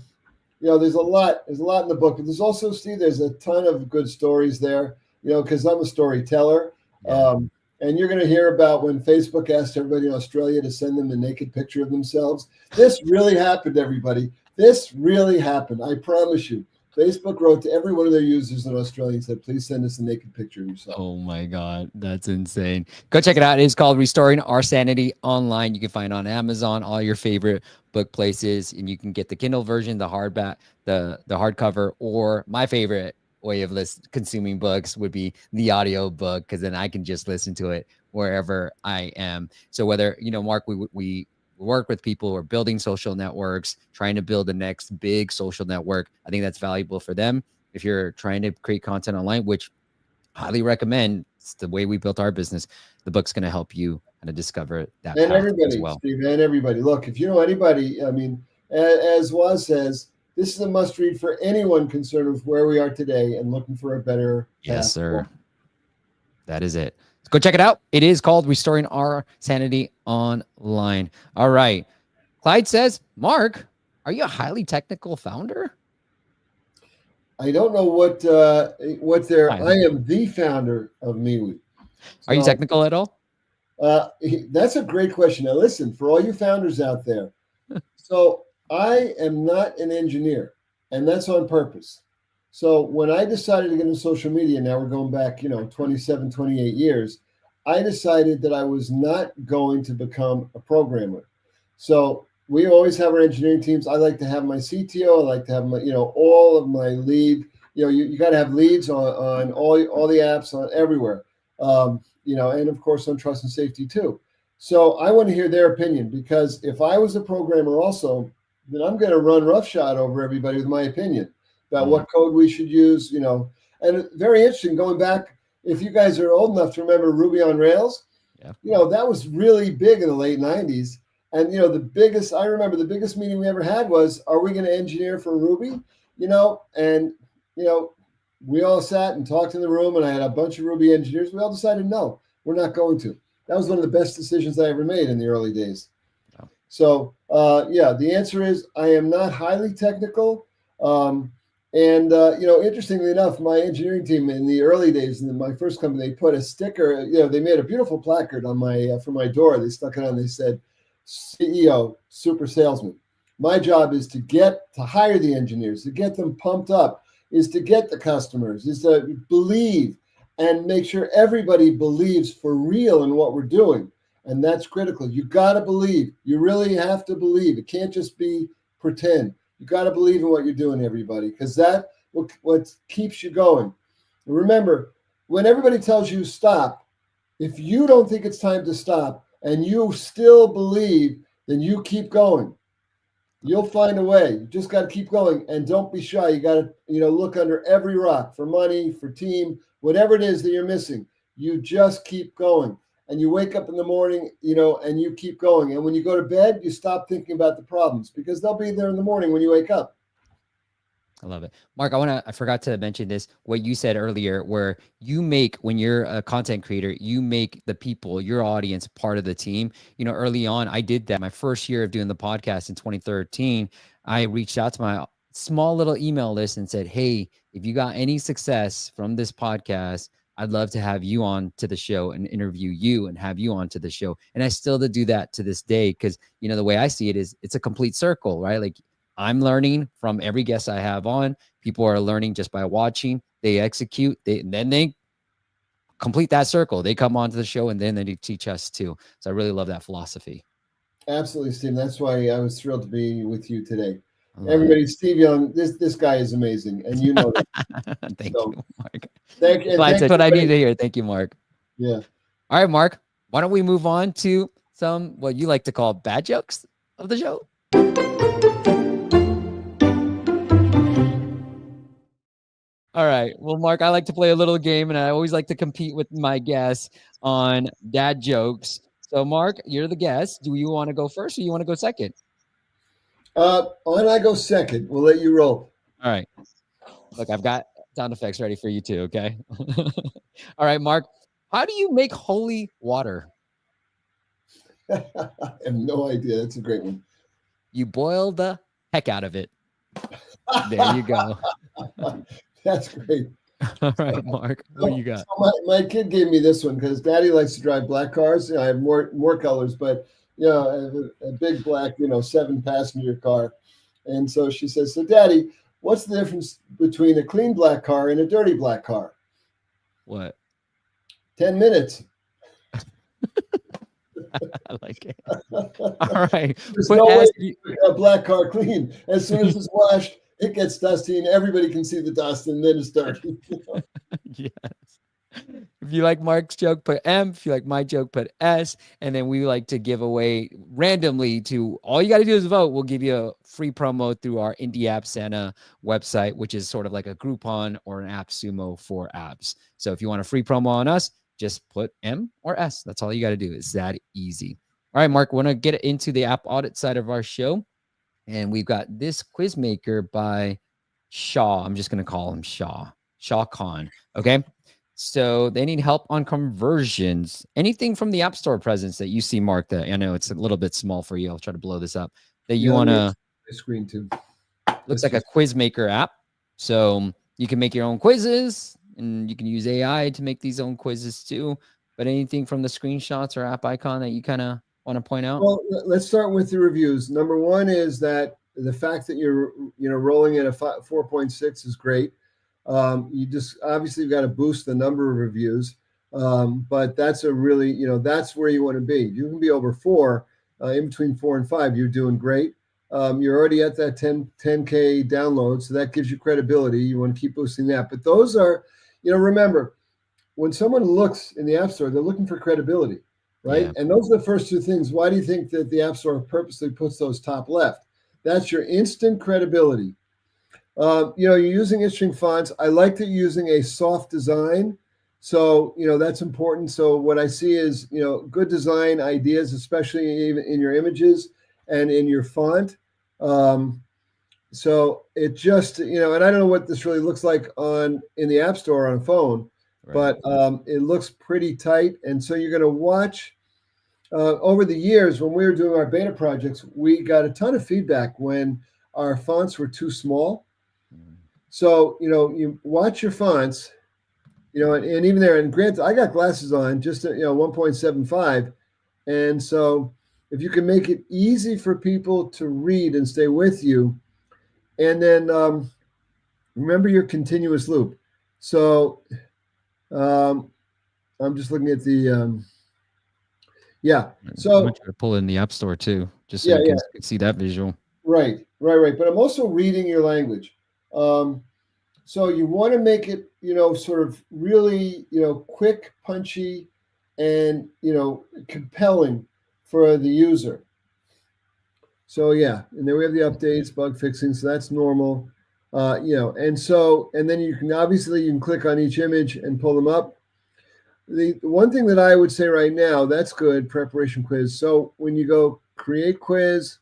there's a lot in the book. But there's also, Steve, there's a ton of good stories there, because I'm a storyteller. yeah. Um, and you're going to hear about when Facebook asked everybody in Australia to send them a naked picture of themselves. This really happened, everybody. This really happened. I promise you. Facebook wrote to every one of their users in Australia and said, please send us a naked picture of yourself. Oh my God, that's insane. Go check it out. It is called Restoring Our Sanity online. You can find it on Amazon, all your favorite book places, and you can get the Kindle version, the hardback, the hardcover, or my favorite way of consuming books would be the audio book, because then I can just listen to it wherever I am. So whether, Mark, we work with people who are building social networks, trying to build the next big social network. I think that's valuable for them. If you're trying to create content online, which highly recommend, it's the way we built our business, the book's going to help you kind of discover that And path as everybody, well. Steve, and everybody. Look, if you know anybody, I mean, as Waz says, this is a must read for anyone concerned with where we are today and looking for a better Yes, path sir. forward. That is it. Go check it out. It is called Restoring Our Sanity Online. All right. Clyde says, Mark, are you a highly technical founder? I don't know what their. I Highly. am the founder of MeWe. Are you So technical at all? that's a great question. Now, listen, for all you founders out there, so I am not an engineer, and that's on purpose. So when I decided to get into social media, now we're going back, 27, 28 years, I decided that I was not going to become a programmer. So we always have our engineering teams. I like to have my CTO. I like to have my, all of my lead. You got to have leads on all the apps on everywhere. And of course on trust and safety too. So I want to hear their opinion, because if I was a programmer also, then I'm going to run roughshod over everybody with my opinion about Mm, what code we should use, And very interesting, going back, if you guys are old enough to remember Ruby on Rails, yeah. that was really big in the late 90s. And, I remember the biggest meeting we ever had was, are we going to engineer for Ruby? And, you know, we all sat and talked in the room, and I had a bunch of Ruby engineers. We all decided, no, we're not going to. That was one of the best decisions I ever made in the early days. Oh. So, yeah, the answer is I am not highly technical. Interestingly enough, my engineering team in the early days in my first company, they put a sticker. They made a beautiful placard on my for my door. They stuck it on. They said, "CEO, super salesman." My job is to hire the engineers, to get them pumped up, is to get the customers, is to believe and make sure everybody believes for real in what we're doing. And that's critical. You got to believe. You really have to believe. It can't just be pretend. You got to believe in what you're doing, everybody, because that what keeps you going. Remember, when everybody tells you stop, if you don't think it's time to stop and you still believe, then you keep going. You'll find a way. You just got to keep going, and don't be shy. You got to, look under every rock for money, for team, whatever it is that you're missing. You just keep going, and you wake up in the morning, and you keep going. And when you go to bed, you stop thinking about the problems because they'll be there in the morning when you wake up. I love it. Mark, I forgot to mention this, what you said earlier, where when you're a content creator, you make the people, your audience, part of the team. Early on, I did that. My first year of doing the podcast in 2013, I reached out to my small little email list and said, hey, if you got any success from this podcast, I'd love to have you on to the show and interview you and have you on to the show. And I still do that to this day because, the way I see it is it's a complete circle, right? Like, I'm learning from every guest I have on. People are learning just by watching. They execute. Then they complete that circle. They come onto the show and then they teach us too. So I really love that philosophy. Absolutely, Steve. That's why I was thrilled to be with you today. Everybody, Steve Young, this guy is amazing, and you know that. Thank you, Mark. That's what I need to hear. Thank you, Mark. Yeah. All right, Mark. Why don't we move on to some what you like to call bad jokes of the show? All right. Well, Mark, I like to play a little game, and I always like to compete with my guests on dad jokes. So, Mark, you're the guest. Do you want to go first, or you want to go second? Why don't I go second? We'll let you roll. All right. Look, I've got sound effects ready for you too. Okay. All right, Mark. How do you make holy water? I have no idea. That's a great one. You boil the heck out of it. There you go. That's great. All right, Mark, what do you got? So my kid gave me this one because Daddy likes to drive black cars. I have more colors, but I have a big black, 7-passenger car. And so she says, "So Daddy, what's the difference between a clean black car and a dirty black car?" What? 10 minutes. I like it. All right. There's no way to keep a black car clean. As soon as it's washed, it gets dusty, and everybody can see the dust, and then it's dirty. Yes. If you like Mark's joke, put M. If you like my joke, put S. And then we like to give away randomly to all you got to do is vote. We'll give you a free promo through our Indie App Santa website, which is sort of like a Groupon or an AppSumo for apps. So if you want a free promo on us, just put M or S. That's all you got to do. It's that easy. All right, Mark, we're going to get into the app audit side of our show. And we've got this quiz maker by Shaw. I'm just going to call him Shaw Khan. Okay. So they need help on conversions. Anything from the App Store presence that you see, Mark, that I know it's a little bit small for you. I'll try to blow this up. That you want to screen too. Looks like a quiz maker app. So you can make your own quizzes and you can use AI to make these own quizzes too. But anything from the screenshots or app icon that you kind of want to point out? Well, let's start with the reviews. Number one is that the fact that you're rolling at a 4.6 is great. You just obviously got to boost the number of reviews, but that's a really that's where you want to be. You can be over 4, in between 4 and 5. You're doing great. You're already at that 10K download, so that gives you credibility. You want to keep boosting that. But those are, remember, when someone looks in the App Store, they're looking for credibility. Right. Yeah. And those are the first two things. Why do you think that the App Store purposely puts those top left? That's your instant credibility. You're using interesting fonts. I like that you're using a soft design. So, that's important. So what I see is, good design ideas, especially even in your images and in your font. So it just, and I don't know what this really looks like on in the App Store on a phone, Right. but it looks pretty tight. And so you're going to watch over the years when we were doing our beta projects, we got a ton of feedback when our fonts were too small. Mm. So you watch your fonts, and even there. And granted, I got glasses on, just 1.75, and so if you can make it easy for people to read and stay with you, and then remember your continuous loop. So um, I'm just looking at the yeah. I'm gonna So try to pull it in the App Store too, just so yeah, you can yeah, see that visual. right. But I'm also reading your language. Um, so you want to make it, sort of really, quick, punchy, and compelling for the user. So yeah, and then we have the updates, bug fixing. So that's normal. And then you can click on each image and pull them up. The one thing that I would say right now, that's good, preparation quiz. So when you go create quiz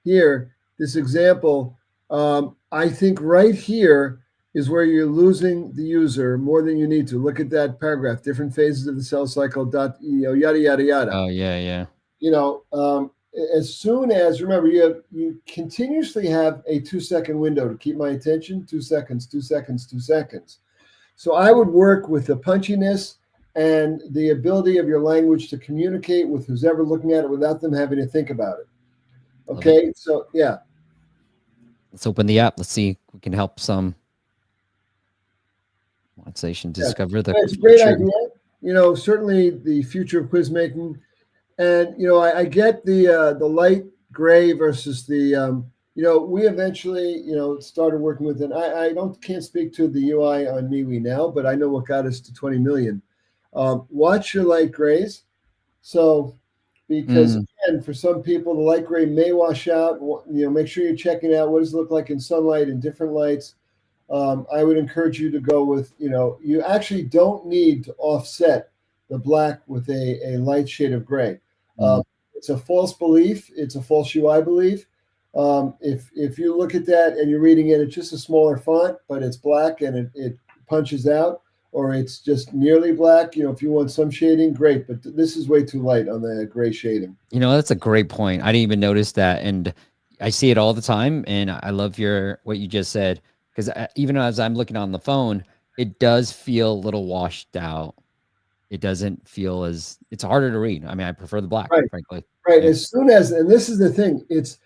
here, this example, I think right here is where you're losing the user more than you need to. Look at that paragraph, different phases of the cell cycle, yada, yada, yada. Oh yeah, yeah. You know, as soon as, remember, you continuously have a 2 second window to keep my attention, 2 seconds, 2 seconds, 2 seconds. So I would work with the punchiness and the ability of your language to communicate with who's ever looking at it without them having to think about it. Love it. Okay, so yeah, Let's open the app. Let's see if we can help some organization yeah, discover the it's a great future. idea. Certainly the future of quiz making, and I get the light gray versus the we eventually started working with it. I don't can't speak to the UI on MeWe now, but I know what got us to 20 million. Watch your light grays. So because Mm, again, for some people, the light gray may wash out. Make sure you're checking out what does it look like in sunlight and different lights. I would encourage you to go with, you actually don't need to offset the black with a light shade of gray. mm. It's a false belief. It's a false UI belief. If you look at that and you're reading it, it's just a smaller font, but it's black and it punches out, or it's just nearly black. If you want some shading, great, but this is way too light on the gray shading. That's a great point. I didn't even notice that, and I see it all the time. And I love your what you just said because even as I'm looking on the phone, it does feel a little washed out. It doesn't feel as it's harder to read. I mean, I prefer the black, Right. frankly. Right. Yeah. As soon as, and this is the thing, it's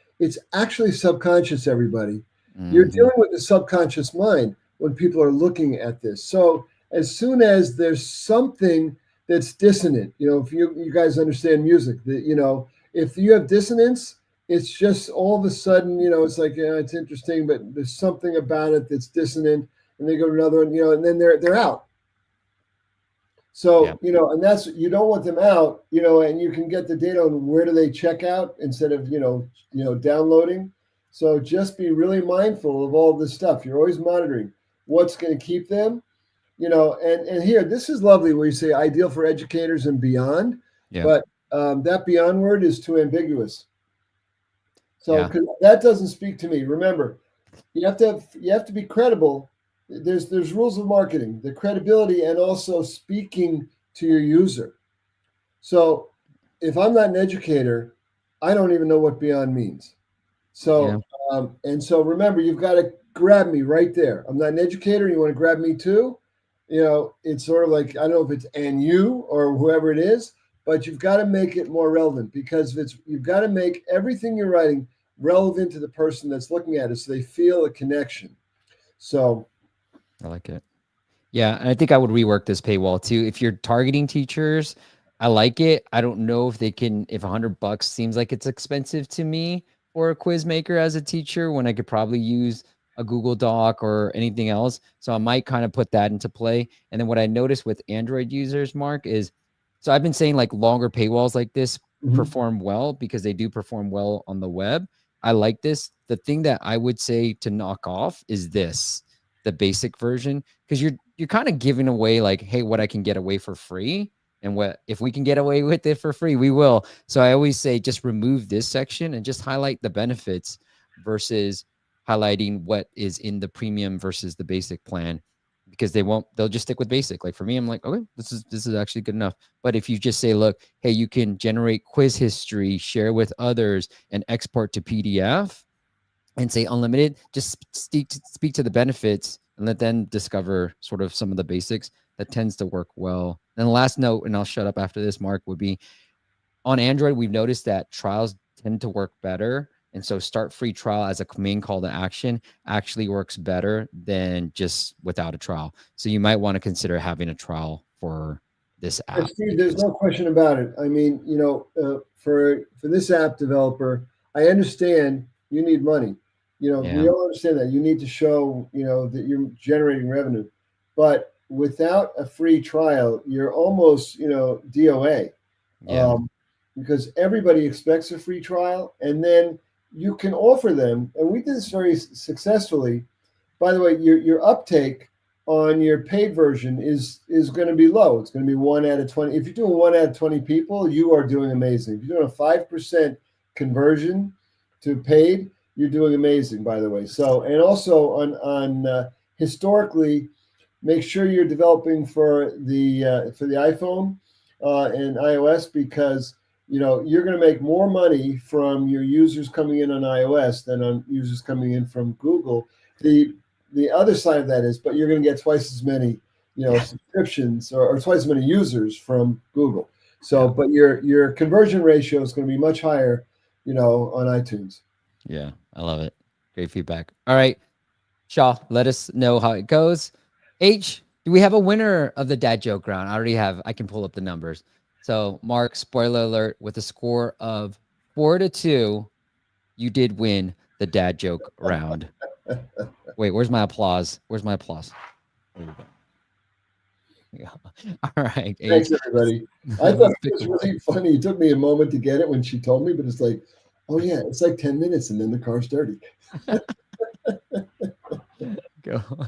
actually subconscious, everybody. You're Hmm. dealing with the subconscious mind when people are looking at this. So as soon as there's something that's dissonant, if you guys understand music, that if you have dissonance, it's just all of a sudden, it's like, yeah, it's interesting, but there's something about it that's dissonant, and they go to another one, and then they're out. Yeah. So, and that's, you don't want them out, and you can get the data on where do they check out instead of, downloading. So just be really mindful of all this stuff. You're always monitoring what's going to keep them, and here, this is lovely where you say ideal for educators and beyond, Yeah. but that beyond word is too ambiguous. So, Yeah. 'cause that doesn't speak to me. Remember, you have to be credible. There's rules of marketing, the credibility, and also speaking to your user. So if I'm not an educator, I don't even know what beyond means. Yeah. So and so remember, you've got to grab me right there. I'm not an educator. You want to grab me too? It's sort of like, I don't know if it's and you or whoever it is, but you've got to make it more relevant because you've got to make everything you're writing relevant to the person that's looking at it, so they feel a connection. So I like it. Yeah, and I think I would rework this paywall too. If you're targeting teachers, I like it. I don't know if they can, if $100 seems like it's expensive to me for a quiz maker as a teacher when I could probably use a Google Doc or anything else. So I might kind of put that into play. And then what I noticed with Android users, Mark, is so I've been saying like longer paywalls like this mhm. perform well because they do perform well on the web. I like this. The thing that I would say to knock off is this, the basic version, because you're kind of giving away like, hey, what I can get away for free, and what if we can get away with it for free, we will. So I always say just remove this section and just highlight the benefits versus highlighting what is in the premium versus the basic plan, because they'll just stick with basic. Like for me, I'm like, okay, this is actually good enough. But if you just say, look, hey, you can generate quiz history, share with others, and export to PDF, and say unlimited, just speak to the benefits and let them discover sort of some of the basics. That tends to work well. And the last note, and I'll shut up after this, Mark, would be on Android, we've noticed that trials tend to work better. And so start free trial as a main call to action actually works better than just without a trial. So you might want to consider having a trial for this app. Steve, there's Because, no question about it. I mean, for this app developer, I understand you need money. We yeah, all understand that you need to show, that you're generating revenue, but without a free trial, you're almost, DOA, yeah, um, because everybody expects a free trial, and then you can offer them. And we did this very successfully. By the way, your uptake on your paid version is going to be low. It's going to be 1 out of 20. If you're doing 1 out of 20 people, you are doing amazing. If you're doing a 5% conversion to paid, you're doing amazing. By the way, so and also on historically, make sure you're developing for the iPhone and iOS, because you're going to make more money from your users coming in on iOS than on users coming in from Google. The other side of that is, but you're going to get twice as many, yeah, subscriptions, or twice as many users from Google. So, yeah, but your conversion ratio is going to be much higher, on iTunes. yeah. I love it. Great feedback. All right, Shaw, let us know how it goes. H, do we have a winner of the dad joke round? I already have. I can pull up the numbers. So, Mark, spoiler alert, with a score of 4-2, you did win the dad joke round. Wait, where's my applause? Where's my applause? There we go. Yeah. All right, H. Thanks, everybody. I thought Let's it pick was a really funny. It took me a moment to get it when she told me, but it's like, oh yeah, it's like 10 minutes and then the car's dirty. go. All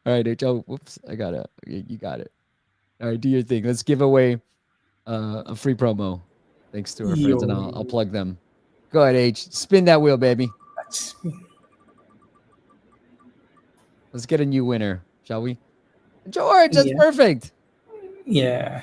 right, H. Oh, whoops, I got it. You got it. All right, do your thing. Let's give away a free promo, thanks to our friends, and Yo, I'll plug them. Go ahead, H. Spin that wheel, baby. that's, Let's get a new winner, shall we? George, that's yeah, perfect. yeah.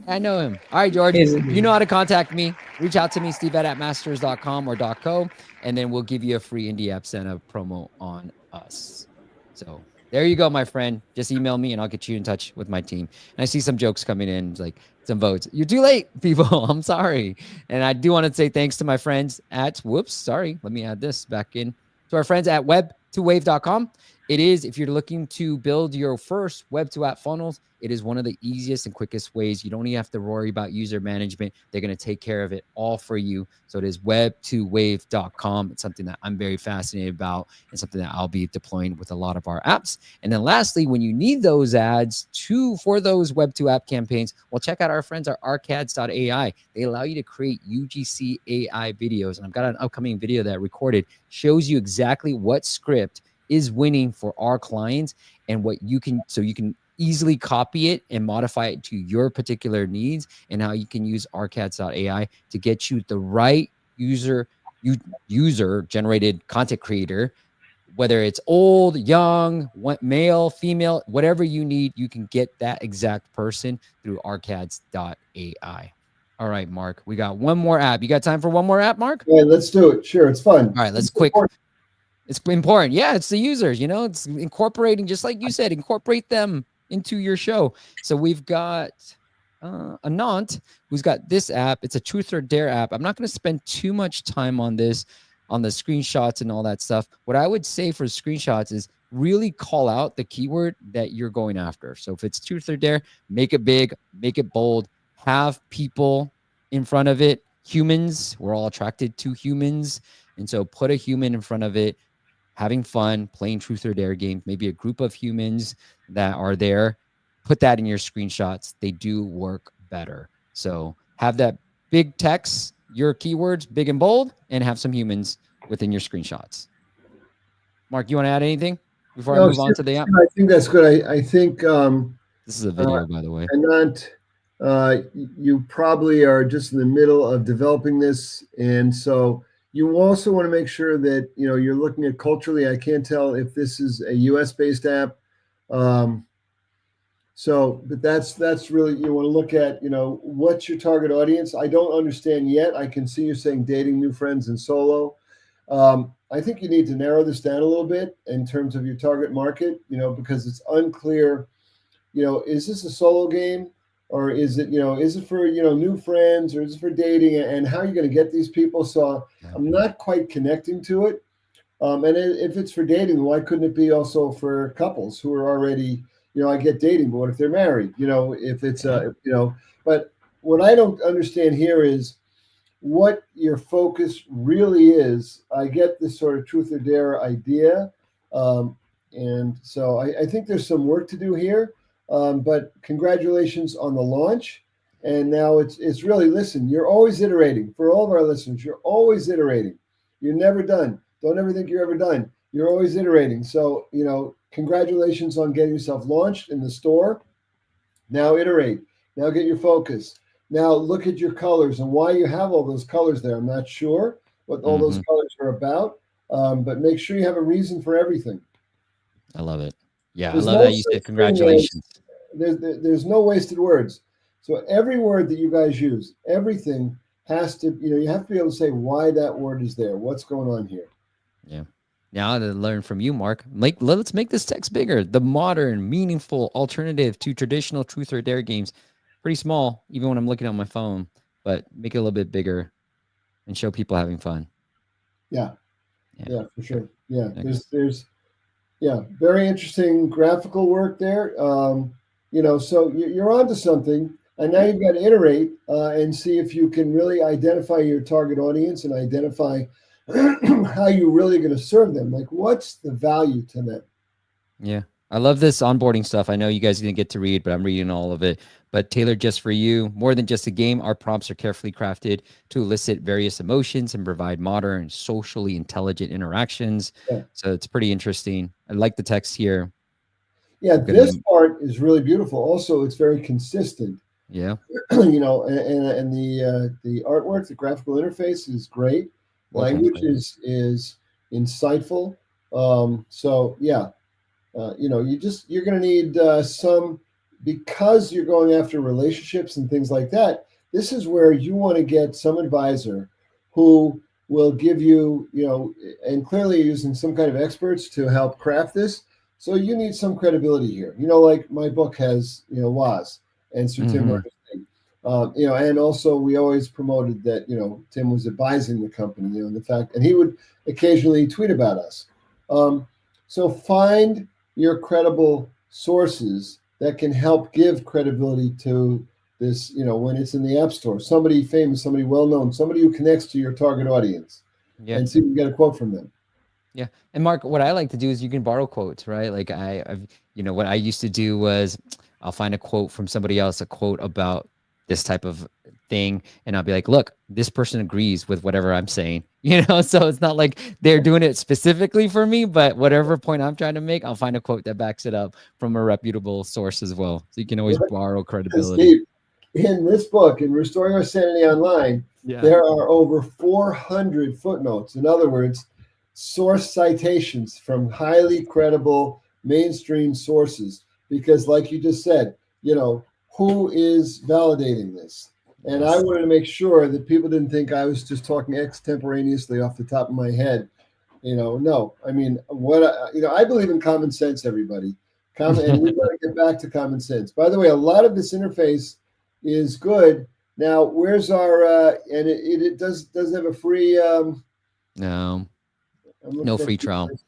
I know him. All right, George. Is You know how to contact me. Reach out to me, steve@masters.com or .co, and then we'll give you a free Indie App Center promo on us. So there you go, my friend. Just email me and I'll get you in touch with my team. And I see some jokes coming in, like some votes. You're too late, people. I'm sorry. And I do want to say thanks to my friends at, whoops, sorry. Let me add this back in. To our friends at web2wave.com. It is, if you're looking to build your first web2app funnels, it is one of the easiest and quickest ways. You don't even have to worry about user management. They're going to take care of it all for you. So it is web2wave.com. It's something that I'm very fascinated about and something that I'll be deploying with a lot of our apps. And then lastly, when you need those ads for those Web2 app campaigns, well, check out our friends at arcads.ai. They allow you to create UGC AI videos. And I've got an upcoming video that I recorded, shows you exactly what script is winning for our clients and what you can, so you can easily copy it and modify it to your particular needs, and how you can use arcads.ai to get you the right user generated content creator, whether it's old, young, male, female, whatever you need, you can get that exact person through arcads.ai. All right, Mark, we got one more app. You got time for one more app, Mark? Yeah, let's do it. Sure, it's fun. All right, let's quick. It's important. Yeah, it's the users, it's incorporating, just like you said, incorporate them into your show. So we've got Anant, who's got this app. It's a Truth or Dare app. I'm not going to spend too much time on this, on the screenshots and all that stuff. What I would say for screenshots is really call out the keyword that you're going after. So if it's Truth or Dare, make it big, make it bold, have people in front of it. Humans, we're all attracted to humans. And so put a human in front of it, having fun, playing Truth or Dare games, maybe a group of humans that are there. Put that in your screenshots. They do work better. So have that big text, your keywords, big and bold, and have some humans within your screenshots. Mark, you want to add anything before I move on to the app? I think that's good. I think This is a video, by the way. Anant, you probably are just in the middle of developing this, and so You also want to make sure that you're looking at culturally. I can't tell if this is a U.S. based app. Um, but that's really, you want to look at what's your target audience. I don't understand yet. I can see you saying dating, new friends, and solo. I think you need to narrow this down a little bit in terms of your target market. Because it's unclear. Is this a solo game, or is it for new friends, or is it for dating, and how are you going to get these people? So Yeah. I'm not quite connecting to it. And if it's for dating, why couldn't it be also for couples who are already, I get dating, but what if they're married? If it's Yeah. but what I don't understand here is what your focus really is. I get this sort of truth or dare idea. And so I think there's some work to do here. But congratulations on the launch. And now it's really, listen, you're always iterating. For all of our listeners, you're always iterating. You're never done. Don't ever think you're ever done. You're always iterating. So, congratulations on getting yourself launched in the store. Now iterate. Now get your focus. Now look at your colors and why you have all those colors there. I'm not sure what all those Hmm. colors are about, but make sure you have a reason for everything. I love it. Yeah, I There's love no that you said such thing as congratulations. there's no wasted words. So every word that you guys use, everything has to, you have to be able to say why that word is there. What's going on here? Yeah. Now to learn from you, Mark. Let's make this text bigger. The modern, meaningful alternative to traditional truth or dare games. Pretty small, even when I'm looking at my phone, but make it a little bit bigger and show people having fun. Yeah, Yeah. yeah, for Okay. sure. Yeah, Next. yeah, very interesting graphical work there. So you're onto something, and now you've got to iterate and see if you can really identify your target audience and identify how you're really going to serve them. Like, what's the value to them? Yeah. I love this onboarding stuff. I know you guys didn't get to read, but I'm reading all of it. But tailored just for you. More than just a game, our prompts are carefully crafted to elicit various emotions and provide modern, socially intelligent interactions. Yeah, So it's pretty interesting. I like the text here. yeah. I'm gonna, This part is really beautiful. Also, it's very consistent. yeah, And the artwork, the graphical interface is great. well Language translated. is insightful. So yeah, you're going to need some, because you're going after relationships and things like that. This is where you want to get some advisor who will give you, and clearly using some kind of experts to help craft this. So you need some credibility here. Like my book has, Waz and Sir Tim Hmm. Berners-Lee. And also we always promoted that, Tim was advising the company, and the fact, and he would occasionally tweet about us. So find your credible sources that can help give credibility to this, when it's in the App Store. Somebody famous, somebody well known, somebody who connects to your target audience, Yeah. and see if you can get a quote from them. Yeah. And Mark, what I like to do is you can borrow quotes, right? Like what I used to do was I'll find a quote from somebody else, a quote about this type of thing, and I'll be like, look, this person agrees with whatever I'm saying, So it's not like they're doing it specifically for me, but whatever point I'm trying to make, I'll find a quote that backs it up from a reputable source as well. So you can always borrow credibility. Steve, in this book, in Restoring Our Sanity Online, Yeah. there are over 400 footnotes. In other words, source citations from highly credible mainstream sources. Because, like you just said, who is validating this? And I Yes. wanted to make sure that people didn't think I was just talking extemporaneously off the top of my head. No, I mean, I believe in common sense, everybody. And we've got to get back to common sense. By the way, a lot of this interface is good. Now, where's our, and it does have a free, No, I'm looking no for a free free trial. price.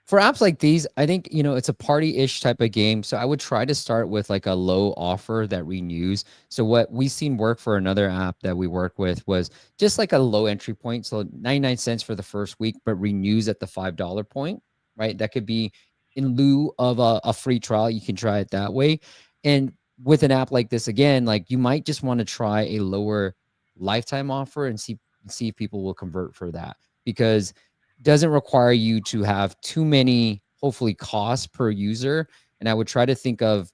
For apps like these, I think, it's a party-ish type of game. So I would try to start with like a low offer that renews. So what we seen work for another app that we work with was just like a low entry point. So 99 cents for the first week, but renews at the $5 point, right? That could be in lieu of a free trial. You can try it that way. And with an app like this, again, like you might just want to try a lower lifetime offer and see if people will convert for that, because doesn't require you to have too many, hopefully, costs per user. And I would try to think of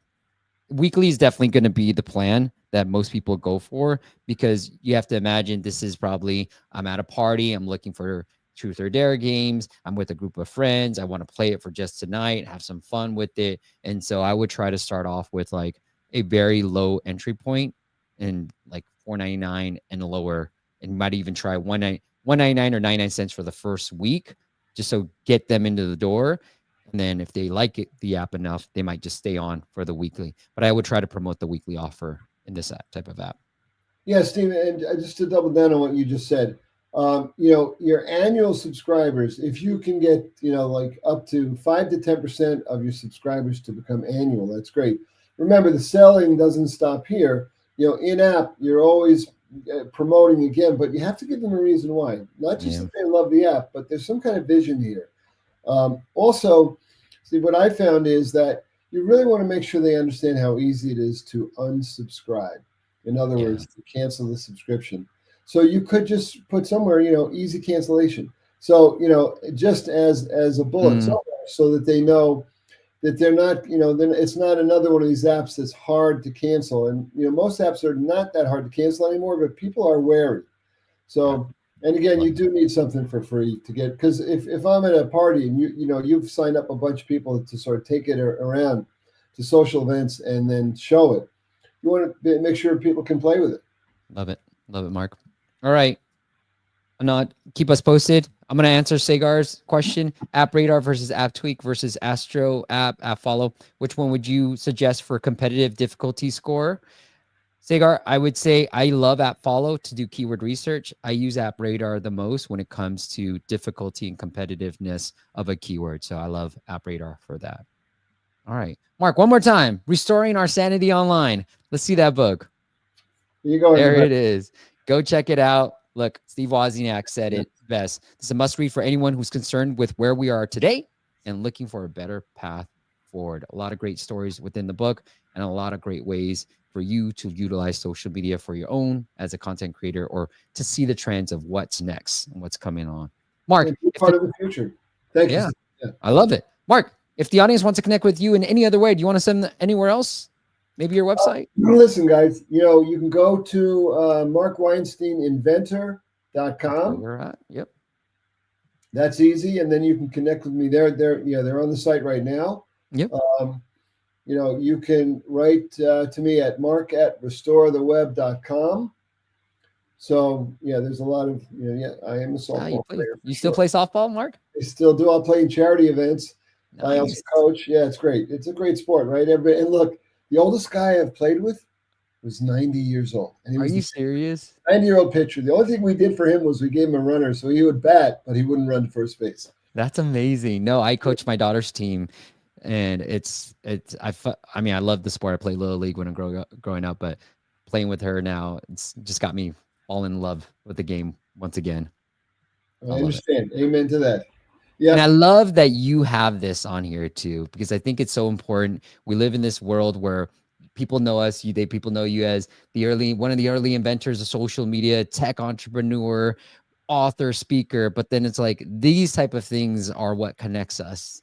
weekly is definitely going to be the plan that most people go for, because you have to imagine this is probably, I'm at a party, I'm looking for truth or dare games, I'm with a group of friends, I want to play it for just tonight, have some fun with it. And so I would try to start off with like a very low entry point and like 4.99 and lower, and might even try 1.99 or 99 cents for the first week, just so get them into the door. And then if they like it, the app enough, they might just stay on for the weekly. But I would try to promote the weekly offer in this type of app. Yeah, Steve, and just to double down on what you just said, your annual subscribers, if you can get, like up to 5 to 10% of your subscribers to become annual, that's great. Remember, the selling doesn't stop here. In app, you're always promoting again, but you have to give them a reason why. Not just Yeah. that they love the app, but there's some kind of vision here. Also, see, what I found is that you really want to make sure they understand how easy it is to unsubscribe. In other Yeah. words, to cancel the subscription. So you could just put somewhere, easy cancellation. So, just as a bullet Mm, somewhere, so that they know that they're not, then it's not another one of these apps that's hard to cancel. And most apps are not that hard to cancel anymore, but people are wary. yeah. So, and again, Love you it. do need something for free to get, because if I'm at a party and you've signed up a bunch of people to sort of take it around to social events and then show it, you want to make sure people can play with it. Love it. Love it, Mark. All right. Not keep us posted. I'm gonna answer Sagar's question: App Radar versus App Tweak versus Astro App Follow. Which one would you suggest for competitive difficulty score? Sagar, I would say I love App Follow to do keyword research. I use App Radar the most when it comes to difficulty and competitiveness of a keyword. So I love App Radar for that. All right. Mark, one more time. Restoring Our Sanity Online. Let's see that book. Here you go, There everybody. it is. Go check it out. Look, Steve Wozniak said Yeah. it best. It's a must read for anyone who's concerned with where we are today and looking for a better path forward. A lot of great stories within the book and a lot of great ways for you to utilize social media for your own as a content creator, or to see the trends of what's next and what's coming on. Mark, And be if part the of the future. Thank you, yeah, Steve. Yeah. I love it. Mark, if the audience wants to connect with you in any other way, do you want to send them anywhere else? Maybe your website? Listen, guys, you can go to Mark Weinstein That's where inventor.com. we're at. Yep. That's easy, and then you can connect with me there. They're on the site right now. Yep. Um, you can write to me at mark@restoretheweb.com. So, there's a lot of, I am a Ah, you softball play. player for You still sure. play softball, Mark? I still do. I'll play in charity events. I also Nice. coach. Yeah, it's great. It's a great sport, right? Everybody, and look, the oldest guy I've played with was 90 years old, and he Are was you the serious? 90-year-old pitcher. The only thing we did for him was we gave him a runner, so he would bat, but he wouldn't run to first base. That's amazing. No, I coach my daughter's team, and I mean, I love the sport. I played little league when I'm growing up, but playing with her now, it's just got me all in love with the game once again. I I love it. understand. Amen to that. And I Yep, love that you have this on here too, because I think it's so important. We live in this world where people know us, people know you as one of the early inventors of social media, tech entrepreneur, author, speaker. But then it's like these type of things are what connects us,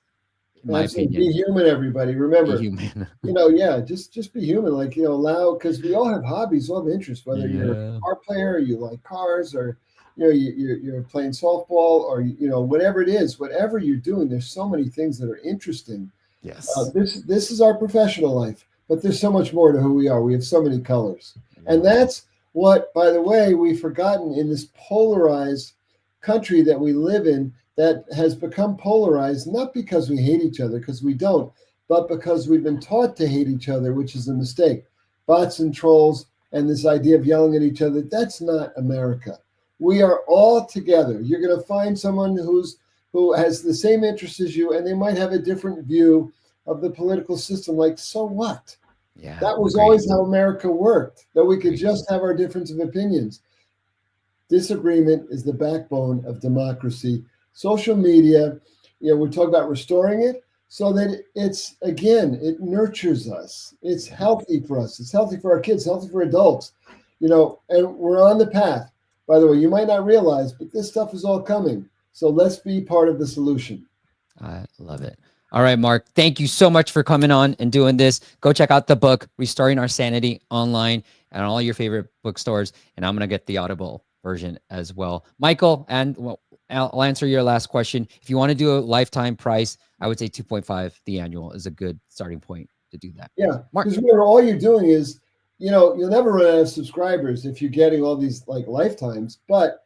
in my absolutely. Be opinion. human, everybody. Be Remember, human. yeah, just be human. Like, allow, because we all have hobbies, all have interests. Whether you're a Yeah. car player, or you like cars, or you're playing softball, or whatever it is, whatever you're doing. There's so many things that are interesting. Yes. This is our professional life, but there's so much more to who we are. We have so many colors, and Yeah. that's what, by the way, we've forgotten in this polarized country that we live in, that has become polarized not because we hate each other, because we don't, but because we've been taught to hate each other, which is a mistake. Bots and trolls and this idea of yelling at each other, that's not America. We are all together. You're going to find someone who has the same interests as you, and they might have a different view of the political system. Like, so what? Yeah. That was Agreed. always how America worked, that we could Agreed. just have our difference of opinions. Disagreement is the backbone of democracy. Social media, we're talking about restoring it so that it nurtures us. It's Yeah. healthy for us. It's healthy for our kids, healthy for adults, and we're on the path. By the way, you might not realize, but this stuff is all coming. So let's be part of the solution. I love it. All right, Mark. Thank you so much for coming on and doing this. Go check out the book, Restoring Our Sanity, online and all your favorite bookstores. And I'm going to get the Audible version as well. Michael, and well, I'll answer your last question. If you want to do a lifetime price, I would say 2.5, the annual, is a good starting point to do that. Yeah, Mark. because remember, all you're doing is, you'll never run out of subscribers if you're getting all these like lifetimes. But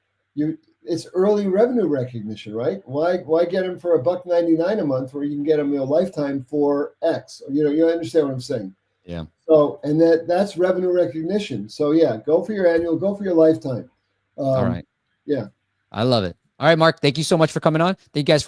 it's early revenue recognition, right? Why get them for $1.99 a month where you can get them a lifetime for X? You understand what I'm saying? Yeah. So, and that's revenue recognition. So yeah, go for your annual, go for your lifetime. All right. Yeah. I love it. All right, Mark. Thank you so much for coming on. Thank you guys for